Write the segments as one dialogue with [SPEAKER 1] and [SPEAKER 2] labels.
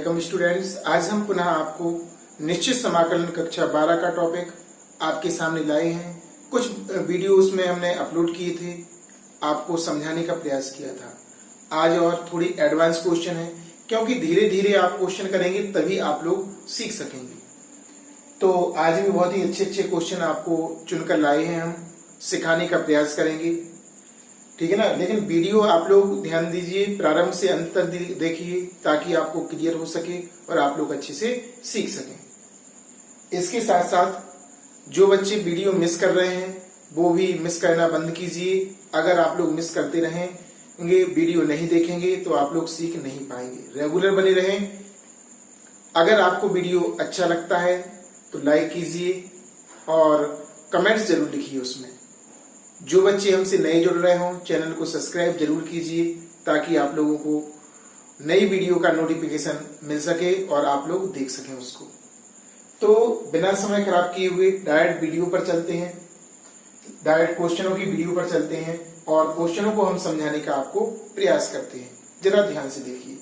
[SPEAKER 1] Welcome students. आज हम पुनः आपको निश्चित समाकलन कक्षा 12 का टॉपिक आपके सामने लाए हैं। कुछ वीडियो उसमें हमने अपलोड किए थे, आपको समझाने का प्रयास किया था। आज और थोड़ी एडवांस क्वेश्चन है, क्योंकि धीरे धीरे आप क्वेश्चन करेंगे तभी आप लोग सीख सकेंगे। तो आज भी बहुत ही अच्छे अच्छे क्वेश्चन आपको चुनकर लाए हैं, हम सिखाने का प्रयास करेंगे, ठीक है ना। लेकिन वीडियो आप लोग ध्यान दीजिए, प्रारंभ से अंत तक देखिए ताकि आपको क्लियर हो सके और आप लोग अच्छे से सीख सकें। इसके साथ साथ जो बच्चे वीडियो मिस कर रहे हैं वो भी मिस करना बंद कीजिए। अगर आप लोग मिस करते रहेंगे, वीडियो नहीं देखेंगे तो आप लोग सीख नहीं पाएंगे। रेगुलर बने रहें। अगर आपको वीडियो अच्छा लगता है तो लाइक कीजिए और कमेंट्स जरूर लिखिए उसमें। जो बच्चे हमसे नए जुड़ रहे हों, चैनल को सब्सक्राइब जरूर कीजिए ताकि आप लोगों को नई वीडियो का नोटिफिकेशन मिल सके और आप लोग देख सकें उसको। तो बिना समय खराब किए हुए डायरेक्ट वीडियो पर चलते हैं, डायरेक्ट क्वेश्चनों की वीडियो पर चलते हैं और क्वेश्चनों को हम समझाने का आपको प्रयास करते हैं। जरा ध्यान से देखिए।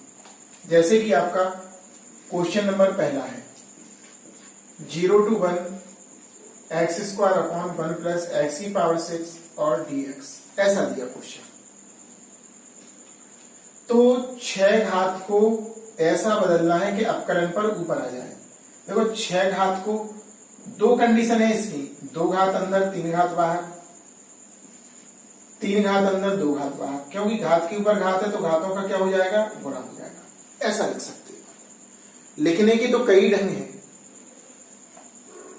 [SPEAKER 1] जैसे कि आपका क्वेश्चन नंबर पहला है 0 to 1 x square upon 1 plus x की पावर 6 और dx, ऐसा दिया क्वेश्चन। तो 6 घात को ऐसा बदलना है कि अपकलन पर ऊपर आ जाए। देखो 6 घात को दो कंडीशन है इसकी, 2 घात अंदर 3 घात बाहर, 3 घात अंदर 2 घात बाहर। क्योंकि घात के ऊपर घात है तो घातों का क्या हो जाएगा, गुणा हो जाएगा। ऐसा लिख सकते हैं। लिखने की तो कई ढंग है,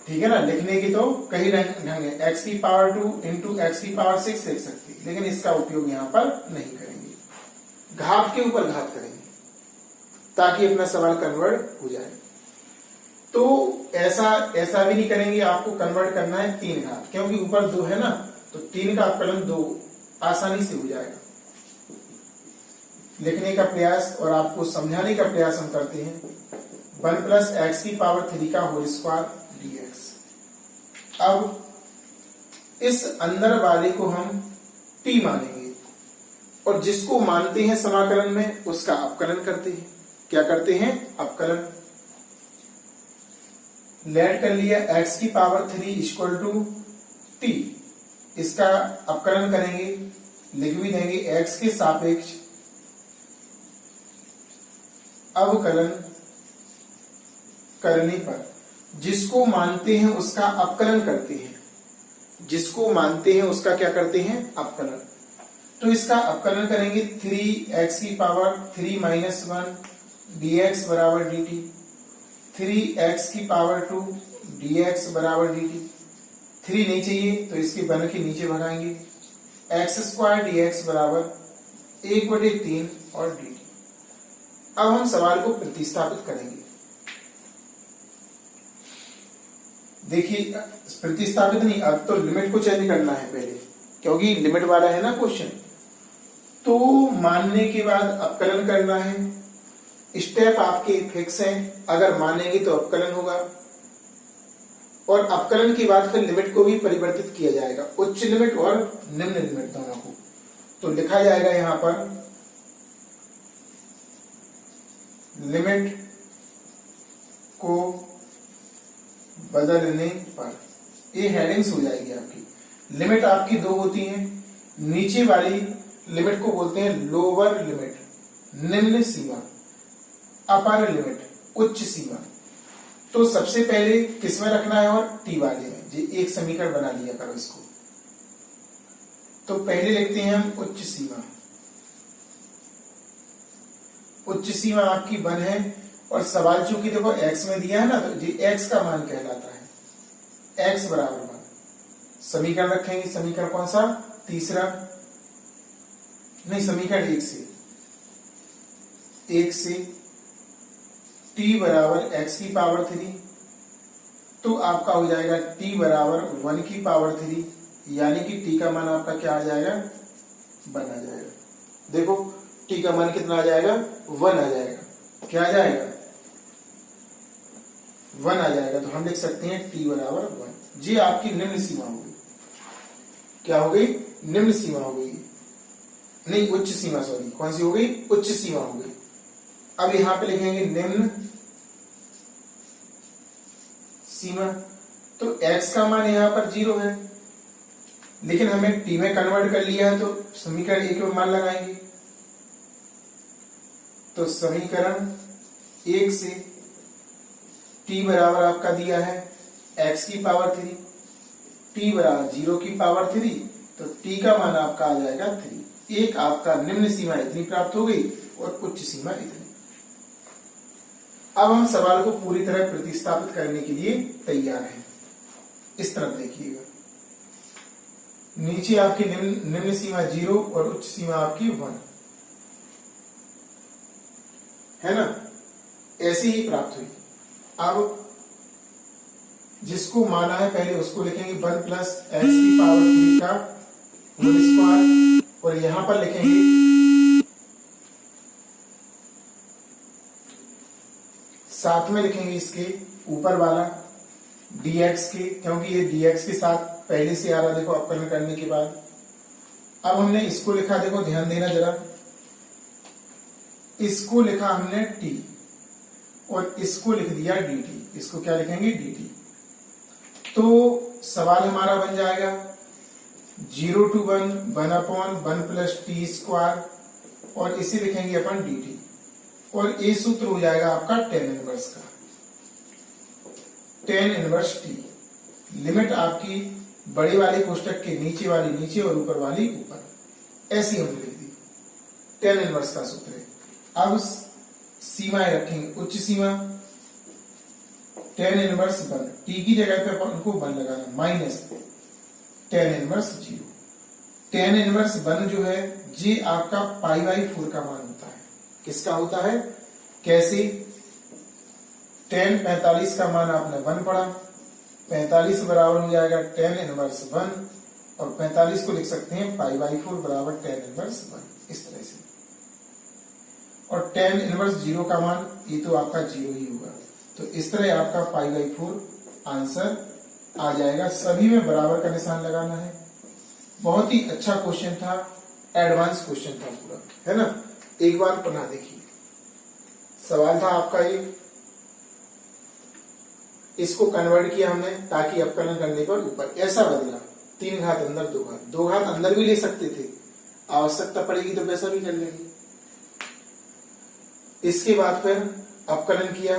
[SPEAKER 1] ठीक है ना। लिखने की तो कई ढंग है। x की पावर 2 इंटू एक्स की पावर 6 लिख सकते हैं, लेकिन इसका उपयोग यहां पर नहीं करेंगे। घात के ऊपर घात करेंगे ताकि अपना सवाल कन्वर्ट हो जाए। तो ऐसा भी नहीं करेंगे। आपको कन्वर्ट करना है 3 घात, क्योंकि ऊपर 2 है ना, तो 3 का अपकलन 2 आसानी से हो जाएगा। लिखने का प्रयास और आपको समझाने का प्रयास हम करते हैं। 1 प्लस एक्स की पावर 3 का होल स्क्वायर dx। अब इस अंदर वाले को हम t मानेंगे और जिसको मानते हैं समाकलन में उसका अपकलन करते हैं। क्या करते हैं, अपकलन। लेट कर लिया x की पावर 3 इक्वल टू t, इसका अपकलन करेंगे, लिख भी देंगे x के सापेक्ष अवकलन करने पर जिसको मानते हैं उसका अपकलन करते हैं। जिसको मानते हैं उसका क्या करते हैं, अपकलन। तो इसका अपकलन करेंगे 3x की पावर 3 माइनस 1 dx बराबर dt, 3x की पावर 2 dx बराबर dt। 3 नहीं चाहिए तो इसके बन के नीचे भगाएंगे। x स्क्वायर dx बराबर 1/3 और dt। अब हम सवाल को प्रतिस्थापित करेंगे। देखिए प्रतिस्थापित नहीं, अब तो लिमिट को चेंज करना है पहले, क्योंकि लिमिट वाला है ना क्वेश्चन। तो मानने के बाद अपकलन करना है। स्टेप आपके फिक्स हैं, अगर मानेंगे तो अपकलन होगा और अपकलन के बाद फिर लिमिट को भी परिवर्तित किया जाएगा, उच्च लिमिट और निम्न लिमिट दोनों को। तो लिखा जाएगा यहां पर लिमिट को बदलने पर, ये हेडिंग्स हो जाएगी आपकी। लिमिट आपकी 2 होती हैं। नीचे वाली लिमिट को बोलते हैं लोअर लिमिट, निम्न सीमा, अपर लिमिट, उच्च सीमा। तो सबसे पहले किसमें रखना है, और टी वाले में। जी एक समीकरण बना लिया करो इसको। तो पहले लिखते हैं हम उच्च सीमा। उच्च सीमा आपकी 1 है और सवाल चूंकि देखो x में दिया है ना, तो ये x का मान कहलाता है। x बराबर 1 समीकरण रखेंगे। समीकरण कौन सा, तीसरा नहीं, समीकरण 1 से t बराबर x की पावर 3, तो आपका हो जाएगा t बराबर 1 की पावर 3, यानी कि t का मान आपका क्या आ जाएगा, 1 आ जाएगा। देखो t का मान कितना आ जाएगा, 1 आ जाएगा। क्या आ जाएगा, 1 आ जाएगा। तो हम लिख सकते हैं t बराबर 1। जी आपकी निम्न सीमा हो गई। क्या हो गई, निम्न सीमा हो गई, नहीं उच्च सीमा, सॉरी कौन सी हो गई, उच्च सीमा हो गई। अब यहां पे लिखेंगे निम्न सीमा। तो x का मान यहां पर 0 है, लेकिन हमें t में कन्वर्ट कर लिया है, तो समीकरण 1 में मान लगाएंगे। तो समीकरण 1 से t बराबर आपका दिया है x की पावर 3, t बराबर 0 की पावर 3, तो t का मान आपका आ जाएगा 3। एक आपका निम्न सीमा इतनी प्राप्त हो गई और उच्च सीमा इतनी। अब हम सवाल को पूरी तरह प्रतिस्थापित करने के लिए तैयार हैं। इस तरफ देखिएगा, नीचे आपकी निम्न सीमा 0 और उच्च सीमा आपकी 1 है ना, ऐसी ही प्राप्त हुई। अब जिसको माना है पहले उसको लिखेंगे 1 प्लस एक्स की पावर 3 का होल स्क्वायर, और यहां पर लिखेंगे साथ में लिखेंगे इसके ऊपर वाला dx के, क्योंकि ये dx के साथ पहले से आ रहा, देखो अपकलन करने के बाद। अब हमने इसको लिखा, देखो ध्यान देना जरा, इसको लिखा हमने t और इसको लिख दिया dt। इसको क्या लिखेंगे dt। तो सवाल हमारा बन जाएगा 0 to 1 प्लस टी स्क्वायर, और इसे लिखेंगे अपन dt, और ये सूत्र हो जाएगा आपका tan इनवर्स का, tan इनवर्स t। लिमिट आपकी बड़े वाले कोष्टक के नीचे वाली नीचे और ऊपर वाली ऊपर, ऐसी हमने लिख दी। tan इनवर्स का सूत्र है। अब सीमाएं रखेंगे, उच्च सीमा tan इनवर्स 1, t की जगह पे उनको 1 लगाना, minus tan inverse 0। tan inverse 1 जो है ये आपका π/4 का मान होता है। किसका होता है, कैसे? tan 45 का मान आपने 1 पढ़ा, 45 बराबर हो जाएगा tan इनवर्स 1, और 45 को लिख सकते हैं π/4 बराबर tan इनवर्स 1, इस तरह से। और tan इनवर्स 0 का मान ये तो आपका 0 ही होगा, तो इस तरह आपका π/4 आंसर आ जाएगा। सभी में बराबर का निशान लगाना है। बहुत ही अच्छा क्वेश्चन था, एडवांस क्वेश्चन था पूरा, है ना। एक बार पुनः देखिए, सवाल था आपका ये, इसको कन्वर्ट किया हमने ताकि अपकलन करने पर ऊपर ऐसा बदला, 3 घात अंदर 2 घात, 2 घात अंदर भी ले सकते थे, आवश्यकता पड़ेगी तो वैसा भी कर लेंगे। इसके बाद फिर अपकलन किया,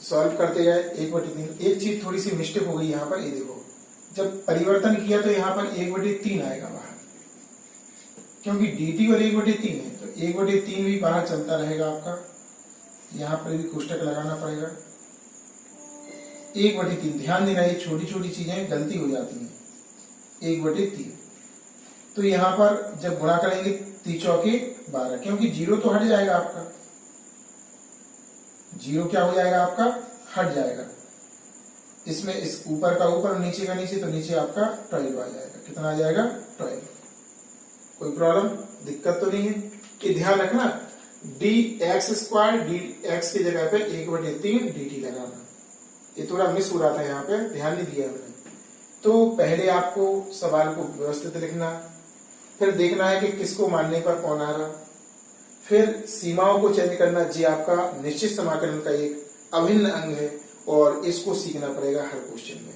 [SPEAKER 1] सॉल्व करते गए 1/3। एक चीज थोड़ी सी मिस्टेक हो गई यहाँ पर, ये देखो जब परिवर्तन किया तो यहाँ पर 1/3 आएगा बाहर, क्योंकि dt और 1/3 है, तो 1/3 भी बाहर चलता रहेगा आपका। यहाँ पर भी कोष्टक लगाना पड़ेगा। 1/3, ध्यान देना, ये छोटी छोटी चीजें गलती हो जाती हैं। 1/3, तो यहाँ पर जब गुणा करेंगे 3 चौके 12, क्योंकि 0 तो हट जाएगा आपका, 0 क्या हो जाएगा आपका, हट जाएगा। इसमें इस ऊपर का ऊपर और नीचे का नीचे, तो नीचे आपका 12 आ जाएगा। कितना आ जाएगा, 12। कोई प्रॉब्लम, दिक्कत तो नहीं है। ये ध्यान रखना, dx² dx की जगह पे 1/3 dt लगाना। ये थोड़ा मिस हो रहा था यहाँ पे, ध्यान नहीं दिया हमने। तो पहले आपको सवाल को व्यवस्थित लिखना, फिर देखना है कि किसको मानने पर कौन आ रहा, फिर सीमाओं को चेंज करना। जी आपका निश्चित समाकलन का एक अभिन्न अंग है और इसको सीखना पड़ेगा हर क्वेश्चन में।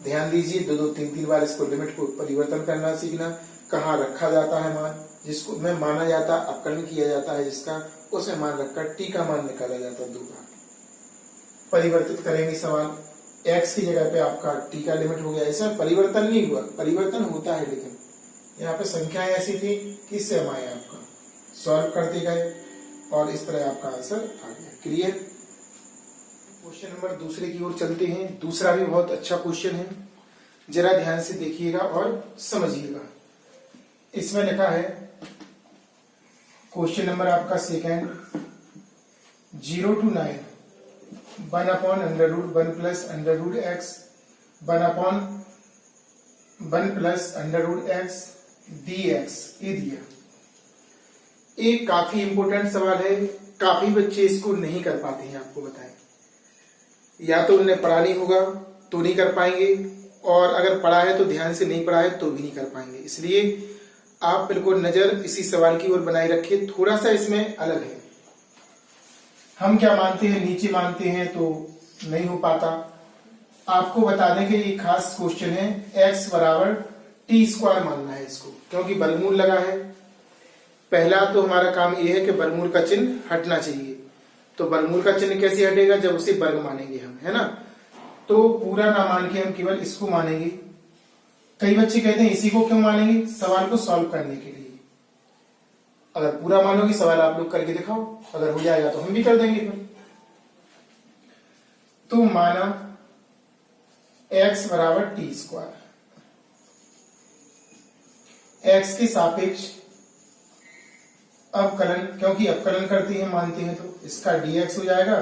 [SPEAKER 1] ध्यान दीजिए, 2-2, 3-3 बार इसको लिमिट को परिवर्तन करना सीखना, कहाँ रखा जाता है मान, जिसको में माना जाता अपकलन किया जाता है जिसका, उसमें मान रखकर टी का मान निकाला जाता है 2 बार। परिवर्तित करेंगे सवाल, x की जगह पे आपका t का लिमिट हो गया। इसमें परिवर्तन नहीं हुआ, परिवर्तन होता है, लेकिन यहाँ पे संख्याएं ऐसी थी कि सेम आया आपका। सॉल्व करते गए और इस तरह आपका आंसर आ गया। क्लियर। क्वेश्चन नंबर दूसरे की ओर चलते हैं। दूसरा भी बहुत अच्छा क्वेश्चन है, जरा ध्यान से देखिएगा और समझिएगा। इसमें लिखा है क्वेश्चन नंबर आपका second, 0 to 9 1/√1 plus √x 1/1 plus √x dx ये दिया। एक काफी इंपोर्टेंट सवाल है, काफी बच्चे इसको नहीं कर पाते हैं, आपको बताएं। या तो उन्हें पढ़ा नहीं होगा तो नहीं कर पाएंगे, और अगर पढ़ा है तो ध्यान से नहीं पढ़ा है तो भी नहीं कर पाएंगे। इसलिए आप बिल्कुल नजर इसी सवाल की ओर बनाए रखिए। थोड़ा सा इसमें अलग है, हम क्या मानते हैं, नीचे मानते हैं तो नहीं हो पाता। आपको बता दें कि ये खास क्वेश्चन है, x बराबर टी स्क्वायर मानना है इसको, क्योंकि वर्गमूल लगा है। पहला तो हमारा काम ये है कि वर्गमूल का चिन्ह हटना चाहिए। तो वर्गमूल का चिन्ह कैसे हटेगा, जब उसे वर्ग मानेंगे हम, है ना। तो पूरा ना मान के हम केवल इसको मानेंगे। कई बच्चे कहते हैं इसी को क्यों मानेंगे, सवाल को सॉल्व करने के लिए। अगर पूरा मानोगे, सवाल आप लोग करके दिखाओ, अगर हो जाएगा तो हम भी कर देंगे फिर। तो माना x बराबर टी स्क्वायर, x के सापेक्ष अवकलन, क्योंकि अवकलन करते हैं मानते हैं, तो इसका dx हो जाएगा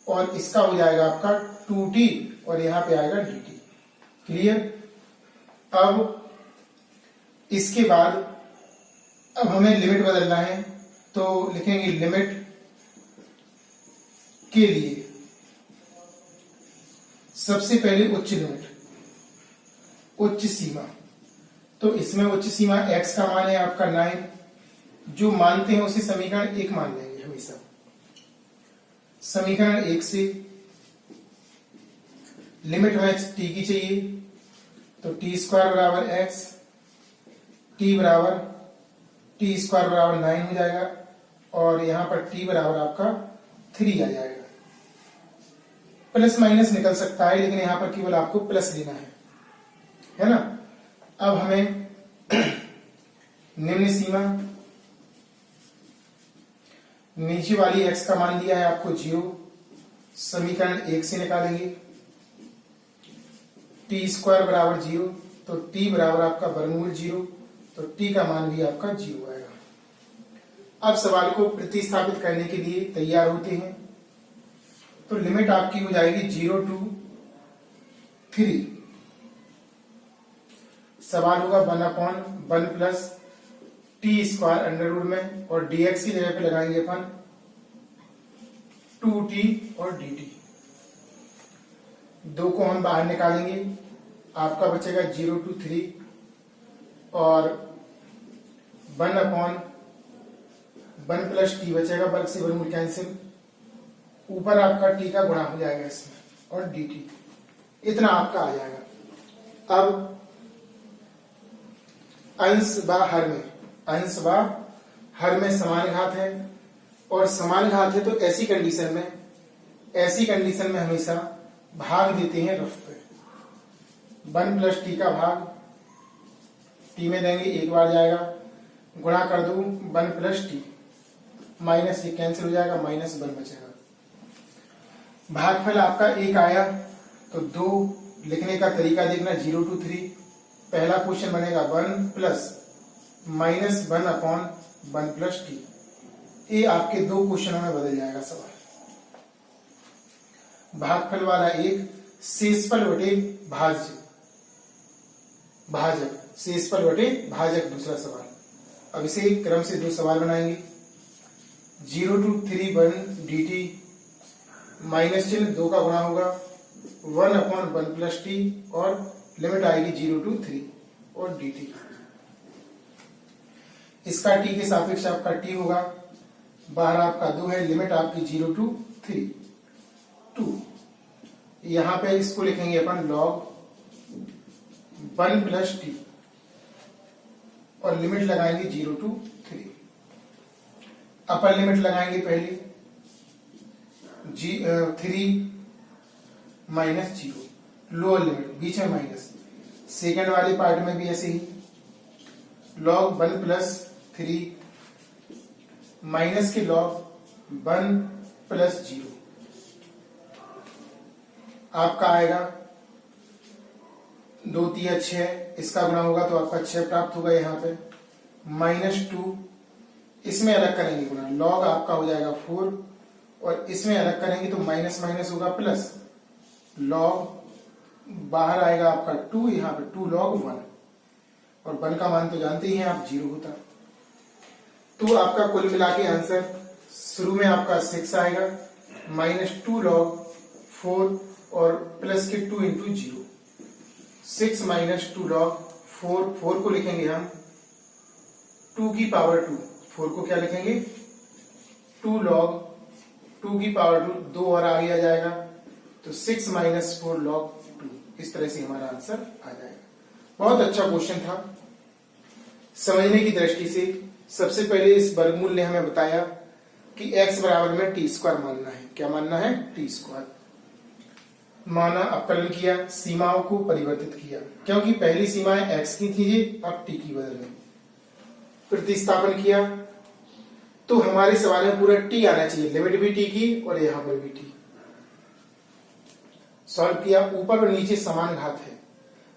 [SPEAKER 1] और इसका हो जाएगा आपका 2t और यहां पे आएगा dt। क्लियर। अब इसके बाद अब हमें लिमिट बदलना है, तो लिखेंगे लिमिट के लिए सबसे पहले उच्च लिमिट, उच्च सीमा। तो इसमें उच्च सीमा x का मान है आपका 9, जो मानते हैं उसे समीकरण 1 मान लेंगे हमेशा। समीकरण 1 से लिमिट हमें t की चाहिए, तो टी स्क्वायर बराबर x, t बराबर टी स्क्वायर बराबर 9 हो जाएगा और यहां पर t बराबर आपका 3 आ जाएगा। प्लस माइनस निकल सकता है, लेकिन यहां पर केवल आपको प्लस लेना है ना। अब हमें निम्न सीमा, नीचे वाली x का मान दिया है आपको 0, समीकरण 1 से निकालेंगे। टी स्क्वायर बराबर 0, तो t बराबर आपका वर्गमूल 0, तो t का मान भी आपका 0 आएगा। अब सवाल को प्रतिस्थापित करने के लिए तैयार होते हैं। तो लिमिट आपकी हो जाएगी 0 to 3। सवाल होगा 1/1 plus t square under root में, और dx की जगह पे लगाएंगे अपन 2t और dt। 2 को हम बाहर निकालेंगे, आपका बचेगा 0 to 3 और 1/1 प्लस टी बचेगा, वर्ग से वर्गमूल कैंसिल, ऊपर आपका t का गुणा हो जाएगा इसमें और dt, इतना आपका आ जाएगा। अब अंश व हर में, अंश व हर में समान घात है, और समान घात है तो ऐसी कंडीशन में हमेशा भाग देते हैं रफ पे। 1 प्लस टी का भाग टी में देंगे, एक बार जाएगा, गुणा कर दो 1 प्लस टी, माइनस ये कैंसिल हो जाएगा, -1 बचेगा। भागफल आपका 1 आया, तो 2 लिखने का तरीका देखना, 0 to 3। पहला क्वेश्चन बनेगा 1 प्लस -1/1 प्लस टी। ये आपके 2 क्वेश्चनों में बदल जाएगा सवाल। भागफल वाला 1, शेषफल बटे भाजक, शेषफल बटे भाजक दूसरा सवाल। अब इसे क्रम से 2 सवाल बनाएंगे। 0 to 3 1 dt, माइनस चिन्ह 2 का गुणा होगा 1/1 प्लस टी, और लिमिट आएगी 0 to 3 और dt। इसका t के सापेक्ष आपका t होगा, बाहर आपका 2 है, लिमिट आपकी 0 to 3 2। यहां पे इसको लिखेंगे अपन log 1 प्लस टी, और लिमिट लगाएंगे 0 to 3। अपर लिमिट लगाएंगे पहले 3 माइनस 0, लोअर लिमिट बीच में माइनस। सेकेंड वाले पार्ट में भी ऐसे ही, log 1 प्लस 3 माइनस के log 1 प्लस 0, आपका आएगा 2 3 6, इसका गुणा होगा तो आपका 6 प्राप्त होगा। यहाँ पे -2, इसमें अलग करेंगे गुणा, log आपका हो जाएगा 4, और इसमें अलग करेंगे तो माइनस माइनस होगा प्लस, log बाहर आएगा आपका 2, यहाँ पे 2 log 1, और 1 का मान तो जानते ही हैं आप 0 होता। तो आपका कुल मिला के आंसर शुरू में आपका 6 आएगा, -2 log 4 और प्लस के 2 into 0, 6 - 2 log 4, 4 को लिखेंगे हम 2 की पावर 2, 4 को क्या लिखेंगे 2 log 2 की पावर 2, 2 और आगे आ जाएगा तो 6 माइनस 4 log 2। इस तरह से हमारा आंसर आ जाएगा। बहुत अच्छा क्वेश्चन था। समझने की दृष्टि से सबसे पहले इस वर्गमूल ने हमें बताया कि x बराबर में टी स्क्वायर मानना है। क्या मानना है? टी स्क्वायर माना, अवकलन किया, सीमाओं को परिवर्तित किया, क्योंकि पहली सीमाएं x की थी, अब t की बदल में प्रतिस्थापन किया तो हमारे सवाल में पूरा t आना चाहिए, लिमिट भी t की और यहां पर भी t। सॉल्व किया, ऊपर और नीचे समान घात है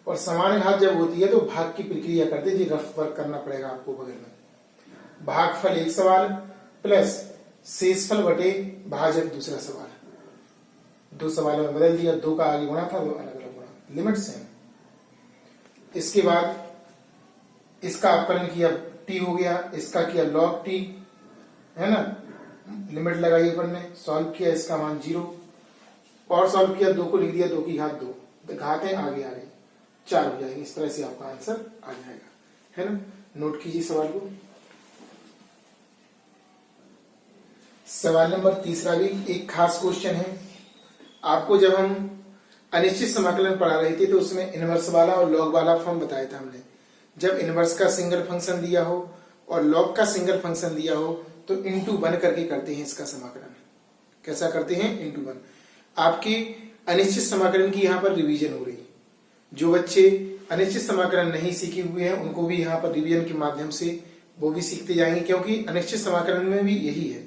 [SPEAKER 1] और समान घात जब होती है तो भाग की प्रक्रिया करते जी, रफ वर्क करना पड़ेगा आपको बगल में। भागफल एक सवाल प्लस शेषफल बटे भाजक दूसरा सवाल। 2 सवालों में बदल दिया, 2 का आगे गुणा था, 2 अलग अलग गुणा, लिमिट सेम। इसके बाद इसका अवकलन किया, t हो गया, इसका किया log t, है ना, लिमिट लगाई अपन ने, सॉल्व किया, इसका मान 0 और सॉल्व किया, 2 को लिख दिया, 2 की घात 2, घातें आगे आ गई 4 हो जाएगी। इस तरह से आपका आंसर आ जाएगा, है ना। नोट कीजिए सवाल को। सवाल नंबर 3 भी एक खास क्वेश्चन है। आपको जब हम अनिश्चित समाकलन पढ़ा रहे थे तो उसमें इनवर्स वाला और लॉग वाला फॉर्म बताया था हमने। जब इनवर्स का सिंगल फंक्शन दिया हो और लॉग का सिंगल फंक्शन दिया हो तो इनटू 1 करके करते हैं इसका समाकलन। कैसा करते हैं? इनटू 1। आपकी अनिश्चित समाकलन की यहाँ पर रिवीजन हो रही। जो बच्चे अनिश्चित समाकलन नहीं सीखे हुए हैं उनको भी यहाँ पर रिवीजन के माध्यम से वो भी सीखते जाएंगे, क्योंकि अनिश्चित समाकलन में भी यही है।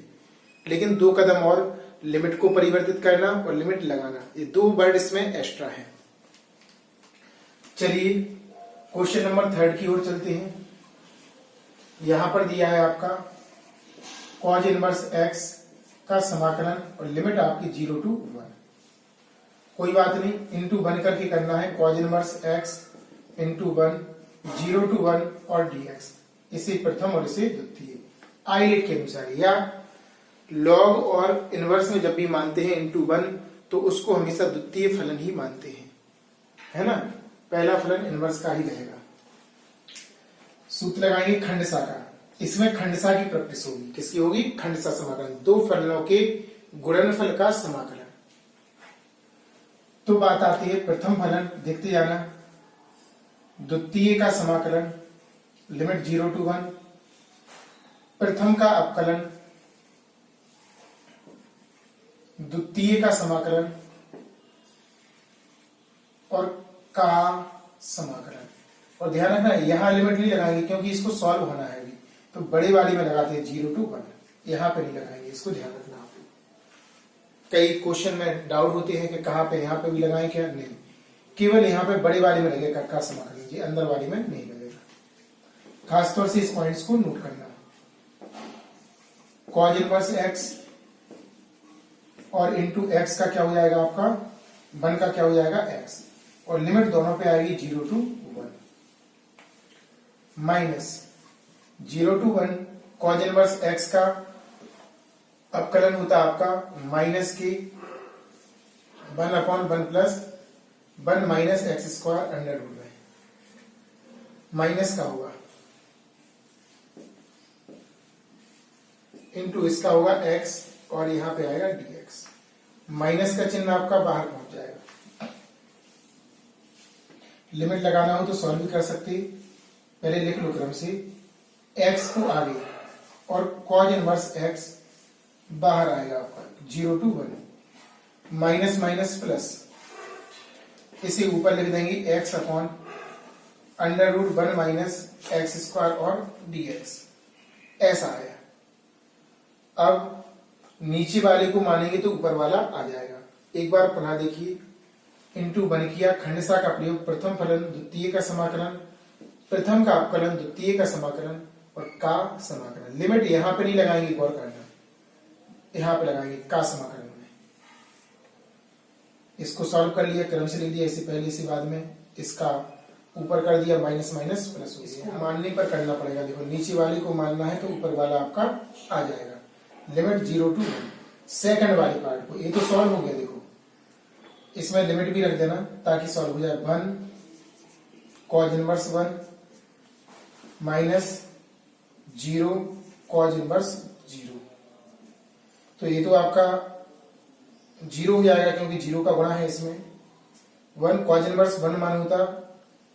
[SPEAKER 1] लेकिन 2 कदम और, लिमिट को परिवर्तित करना और लिमिट लगाना, ये 2 वर्ड इसमें एक्स्ट्रा है। चलिए क्वेश्चन नंबर 3 की ओर चलते हैं। यहां पर दिया है आपका cos इनवर्स x का समाकलन और लिमिट आपकी 0 to 1। कोई बात नहीं, इनटू 1 करके करना है। cos inverse x into 1, 0 to 1 और dx, इसे प्रथम और इसे द्वितीय आइलेट के अनुसार। या लॉग और इनवर्स में जब भी मानते हैं इनटू 1 तो उसको हमेशा द्वितीय फलन ही मानते हैं, है ना। पहला फलन इनवर्स का ही रहेगा। सूत्र लगाएंगे खंडसा का। इसमें खंडसा की प्रैक्टिस होगी। किसकी होगी? खंडसा समाकलन, 2 फलनों के गुणनफल का समाकलन। तो बात आती है प्रथम फलन, देखते जाना, द्वितीय का समाकलन, लिमिट 0 to 1, प्रथम का अवकलन, द्वितीय का समाकलन और का समाकलन। और ध्यान रखना यहां लिमिट नहीं लगाएंगे क्योंकि इसको सॉल्व होना है अभी, तो बड़े वाली में लगाते हैं 0 to 1, यहां पे नहीं लगाएंगे, इसको ध्यान रखना आप। कई क्वेश्चन में डाउट होते हैं कि कहां पे, यहां पे भी लगाएं क्या? नहीं, केवल यहां पे बड़े वाली में लगेगा का समाकलन, जी अंदर वाली में नहीं लगेगा। खासतौर से इस पॉइंट्स को नोट करना। cos इनवर्स x और इंटू एक्स का क्या हो जाएगा आपका, 1 का क्या हो जाएगा x, और लिमिट दोनों पे आएगी 0 to 1 minus 0 to 1। cos inverse x का अवकलन होता है आपका माइनस के 1/1 plus 1 minus x square under root में, माइनस का होगा इंटू इसका होगा x और यहां पे आएगा dx। माइनस का चिन्ह आपका बाहर पहुंच जाएगा। लिमिट लगाना हो तो सॉल्व भी कर सकते, पहले लिख लो क्रम से, x को आगे और cos इनवर्स x बाहर आएगा आपका 0 to 1, माइनस माइनस प्लस, इसे ऊपर लिख देंगे x upon under root 1 minus x square और dx। ऐसा आया। अब नीचे वाले को मानेंगे तो ऊपर वाला आ जाएगा। एक बार पुनः देखिए, इंटू 1 किया, खंडसा का प्रयोग, प्रथम फलन द्वितीय का समाकलन, प्रथम का अवकलन द्वितीय का समाकलन और का समाकलन। लिमिट यहां पे नहीं लगाएंगे, गौर करना, यहां पे लगाएंगे का समाकलन में। इसको सॉल्व कर लिया, क्रम से लिख दिया, इससे पहले इसी बाद में, इसका ऊपर कर दिया, माइनस माइनस प्लस हो गया। मानने पर करना पड़ेगा। देखो नीचे वाले को मानना है तो ऊपर वाला आपका आ जाएगा। लिमिट 0 to 1, सेकंड वाली पार्ट को, ये तो सॉल्व हो गया। देखो इसमें लिमिट भी रख देना ताकि सॉल्व हो जाए। 1 cos inverse 1 minus 0 cos inverse 0। तो ये तो आपका जीरो हो जाएगा क्योंकि जीरो का गुणा है इसमें। 1 cos इनवर्स 1 मान होता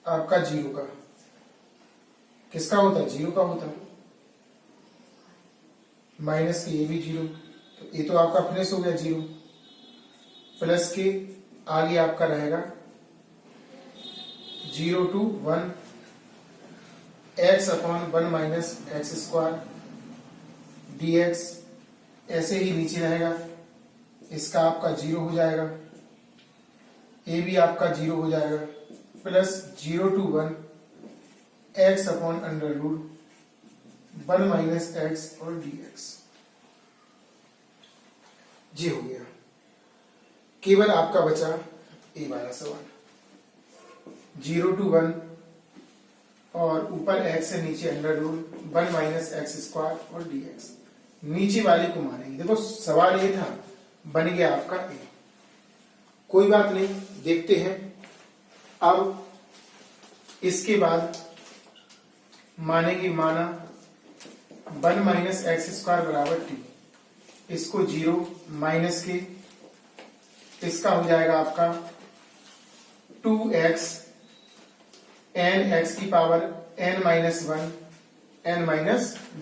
[SPEAKER 1] आपका जीरो का, किसका होता? जीरो का होता। माइनस के ये भी जीरो, तो ये तो आपका फिनिश हो गया जीरो। प्लस के आगे आपका रहेगा 0 to 1 x upon 1 minus x square dx, ऐसे ही नीचे रहेगा, इसका आपका जीरो हो जाएगा, ये भी आपका जीरो हो जाएगा, plus 0 to 1 x upon under root 1 minus x और dx। जी हो गया। केवल आपका बचा ए वाला सवाल, 0 to 1 और ऊपर x से नीचे under root 1 minus x square और dx। नीचे वाले को मानेंगे। देखो सवाल ये था, बन गया आपका ए, कोई बात नहीं, देखते हैं। अब इसके बाद मानेंगे, माना 1 माइनस एक्स स्क्वायर बराबर टी, इसको जीरो माइनस के, इसका हो जाएगा आपका 2x n x की पावर n माइनस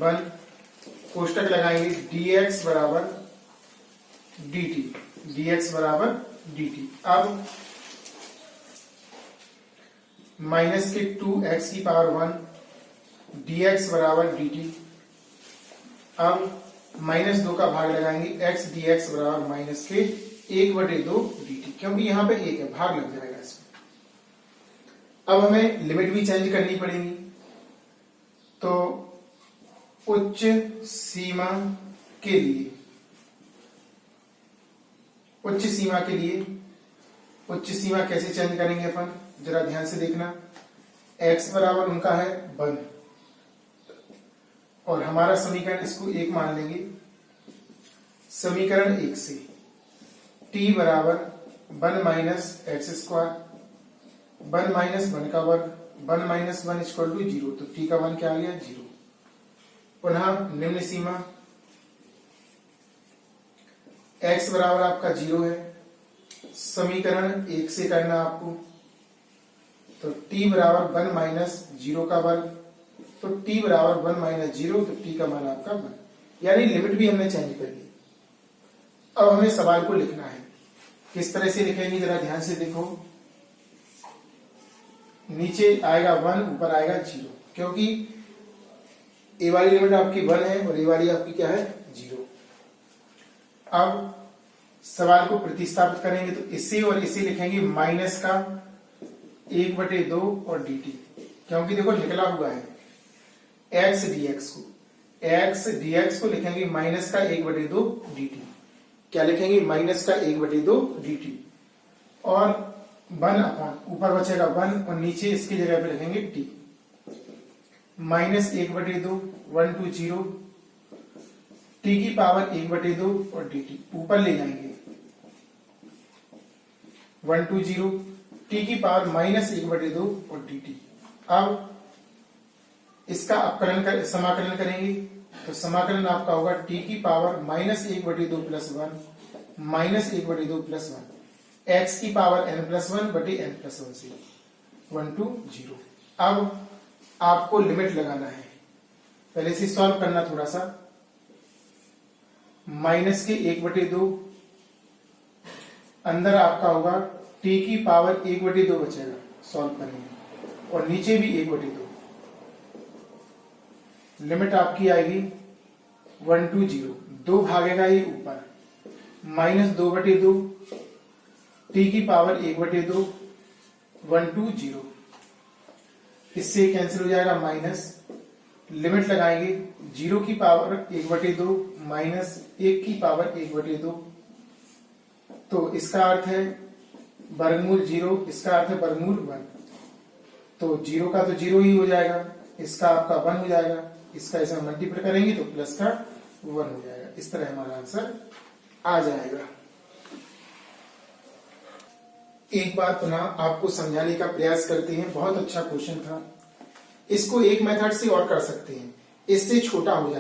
[SPEAKER 1] 1 कोष्टक लगाएंगे, dx बराबर dt। अब माइनस के 2x की पावर 1 dx बराबर dt। अब माइनस 2 का भाग लगाएंगे, x dx बराबर माइनस के 1/2 dt, क्योंकि यहां पे 1 है, भाग लग जाएगा इसमें। अब हमें लिमिट भी चेंज करनी पड़ेगी, तो उच्च सीमा के लिए उच्च सीमा कैसे चेंज करेंगे अपन, जरा ध्यान से देखना। x बराबर उनका है 1 और हमारा समीकरण इसको 1 मान लेंगे। समीकरण 1 से t बराबर 1 माइनस एक्स स्क्वायर 1 माइनस 1 का वर्ग 1 माइनस 1 इक्वल टू 0, तो t का मान क्या आ गया? 0। पुनः निम्न सीमा x बराबर आपका 0 है, समीकरण 1 से करना आपको, तो t बराबर 1 माइनस 0 का वर्ग, तो t बराबर 1 माइनस 0, तो t का मान आपका 1, यानी लिमिट भी हमने चेंज कर ली। अब हमें सवाल को लिखना है, किस तरह से लिखेंगे जरा ध्यान से देखो। नीचे आएगा 1, ऊपर आएगा 0, क्योंकि ए वाली लिमिट आपकी 1 है और ए वाली आपकी क्या है? 0। अब सवाल को प्रतिस्थापित करेंगे, तो इसे और इसे लिखेंगे माइनस का 1/2 और dt, क्योंकि देखो निकला हुआ है x dx को लिखेंगे माइनस का 1/2 dt। क्या लिखेंगे? माइनस का 1/2 dt, और 1 अपॉन ऊपर बचेगा 1 और नीचे इसकी जगह पे लिखेंगे t, माइनस 1/2 1 to 0 t की पावर 1/2 और dt, ऊपर ले जाएंगे 1 to 0 t की पावर माइनस 1/2 और dt। अब इसका समाकलन करेंगे, तो समाकलन आपका होगा t की power minus 1/2 plus 1 minus 1/2 plus 1 x की पावर n प्लस 1 बटे n प्लस 1 से 1 to 0। अब आपको लिमिट लगाना है, पहले से सॉल्व करना थोड़ा सा। माइनस के 1/2 अंदर आपका होगा t की पावर 1/2 बचेगा, सॉल्व करेंगे, और नीचे भी 1/2। लिमिट आपकी आएगी 1 to 0, 2 भागेगा ये ऊपर, माइनस 2/2 t की पावर 1/2 1 to 0, इससे कैंसिल हो जाएगा माइनस। लिमिट लगाएंगे 0 की पावर 1/2 माइनस 1 की पावर 1/2, तो इसका अर्थ है वर्गमूल 0, इसका अर्थ है वर्गमूल 1, तो 0 का तो 0 ही हो जाएगा, इसका आपका 1 हो जाएगा, इसका ऐसा मल्टीप्लाई करेंगे तो प्लस का 1 हो जाएगा। इस तरह हमारा आंसर आ जाएगा। एक बार पुनः आपको समझाने का प्रयास करते हैं, बहुत अच्छा क्वेश्चन था। इसको एक मेथड से और कर सकते हैं, इससे छोटा हो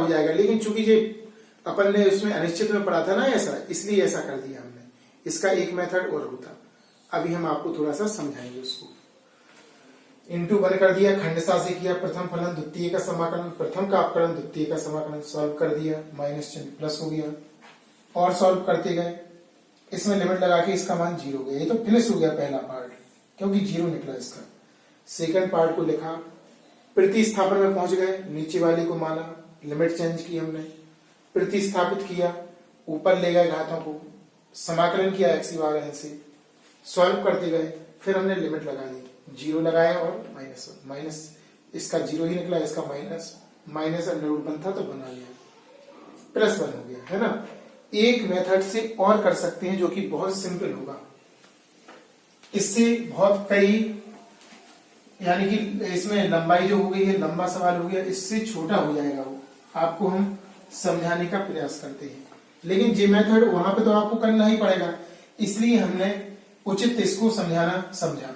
[SPEAKER 1] जाएगा, लेकिन चूंकि ये अपन ने उसमें अनिश्चित में पढ़ा था ना ऐसा, इसलिए ऐसा कर दिया हमने। इसका एक मेथड और होता, अभी हम आपको थोड़ा सा समझाएंगे उसको। इंटू 1 कर दिया, खंडसा से किया, प्रथम फलन द्वितीय का समाकलन, प्रथम का अपकलन द्वितीय का समाकलन, सॉल्व कर दिया, माइनस चिन्ह प्लस हो गया और सॉल्व करते गए। इसमें लिमिट लगा के इसका मान 0 हो गया। ये तो फिनिश हो गया पहला पार्ट, क्योंकि 0 निकला इसका। सेकंड पार्ट को लिखा, प्रतिस्थापन में पहुंच गए, नीचे वाले को माना, लिमिट चेंज की हमने, प्रतिस्थापित किया, ऊपर ले गए घातों को, समाकलन किया x की भाग n से, सॉल्व करते गए, फिर हमने लिमिट लगा दी, 0 लगाया और माइनस इसका 0 ही निकला, इसका माइनस अंडर रूट 1 था तो बना लिया, +1 हो गया, है ना। एक मेथड से और कर सकते हैं जो कि बहुत सिंपल होगा। इससे बहुत कई, यानी कि इसमें लंबाई जो हो गई है, लंबा सवाल हो गया, इससे छोटा हो जाएगा वो, आपको हम समझाने का प्रयास करते हैं। लेकिन जे मेथड वहां पे तो आपको करना ही पड़ेगा, इसलिए हमने उचित इसको समझा,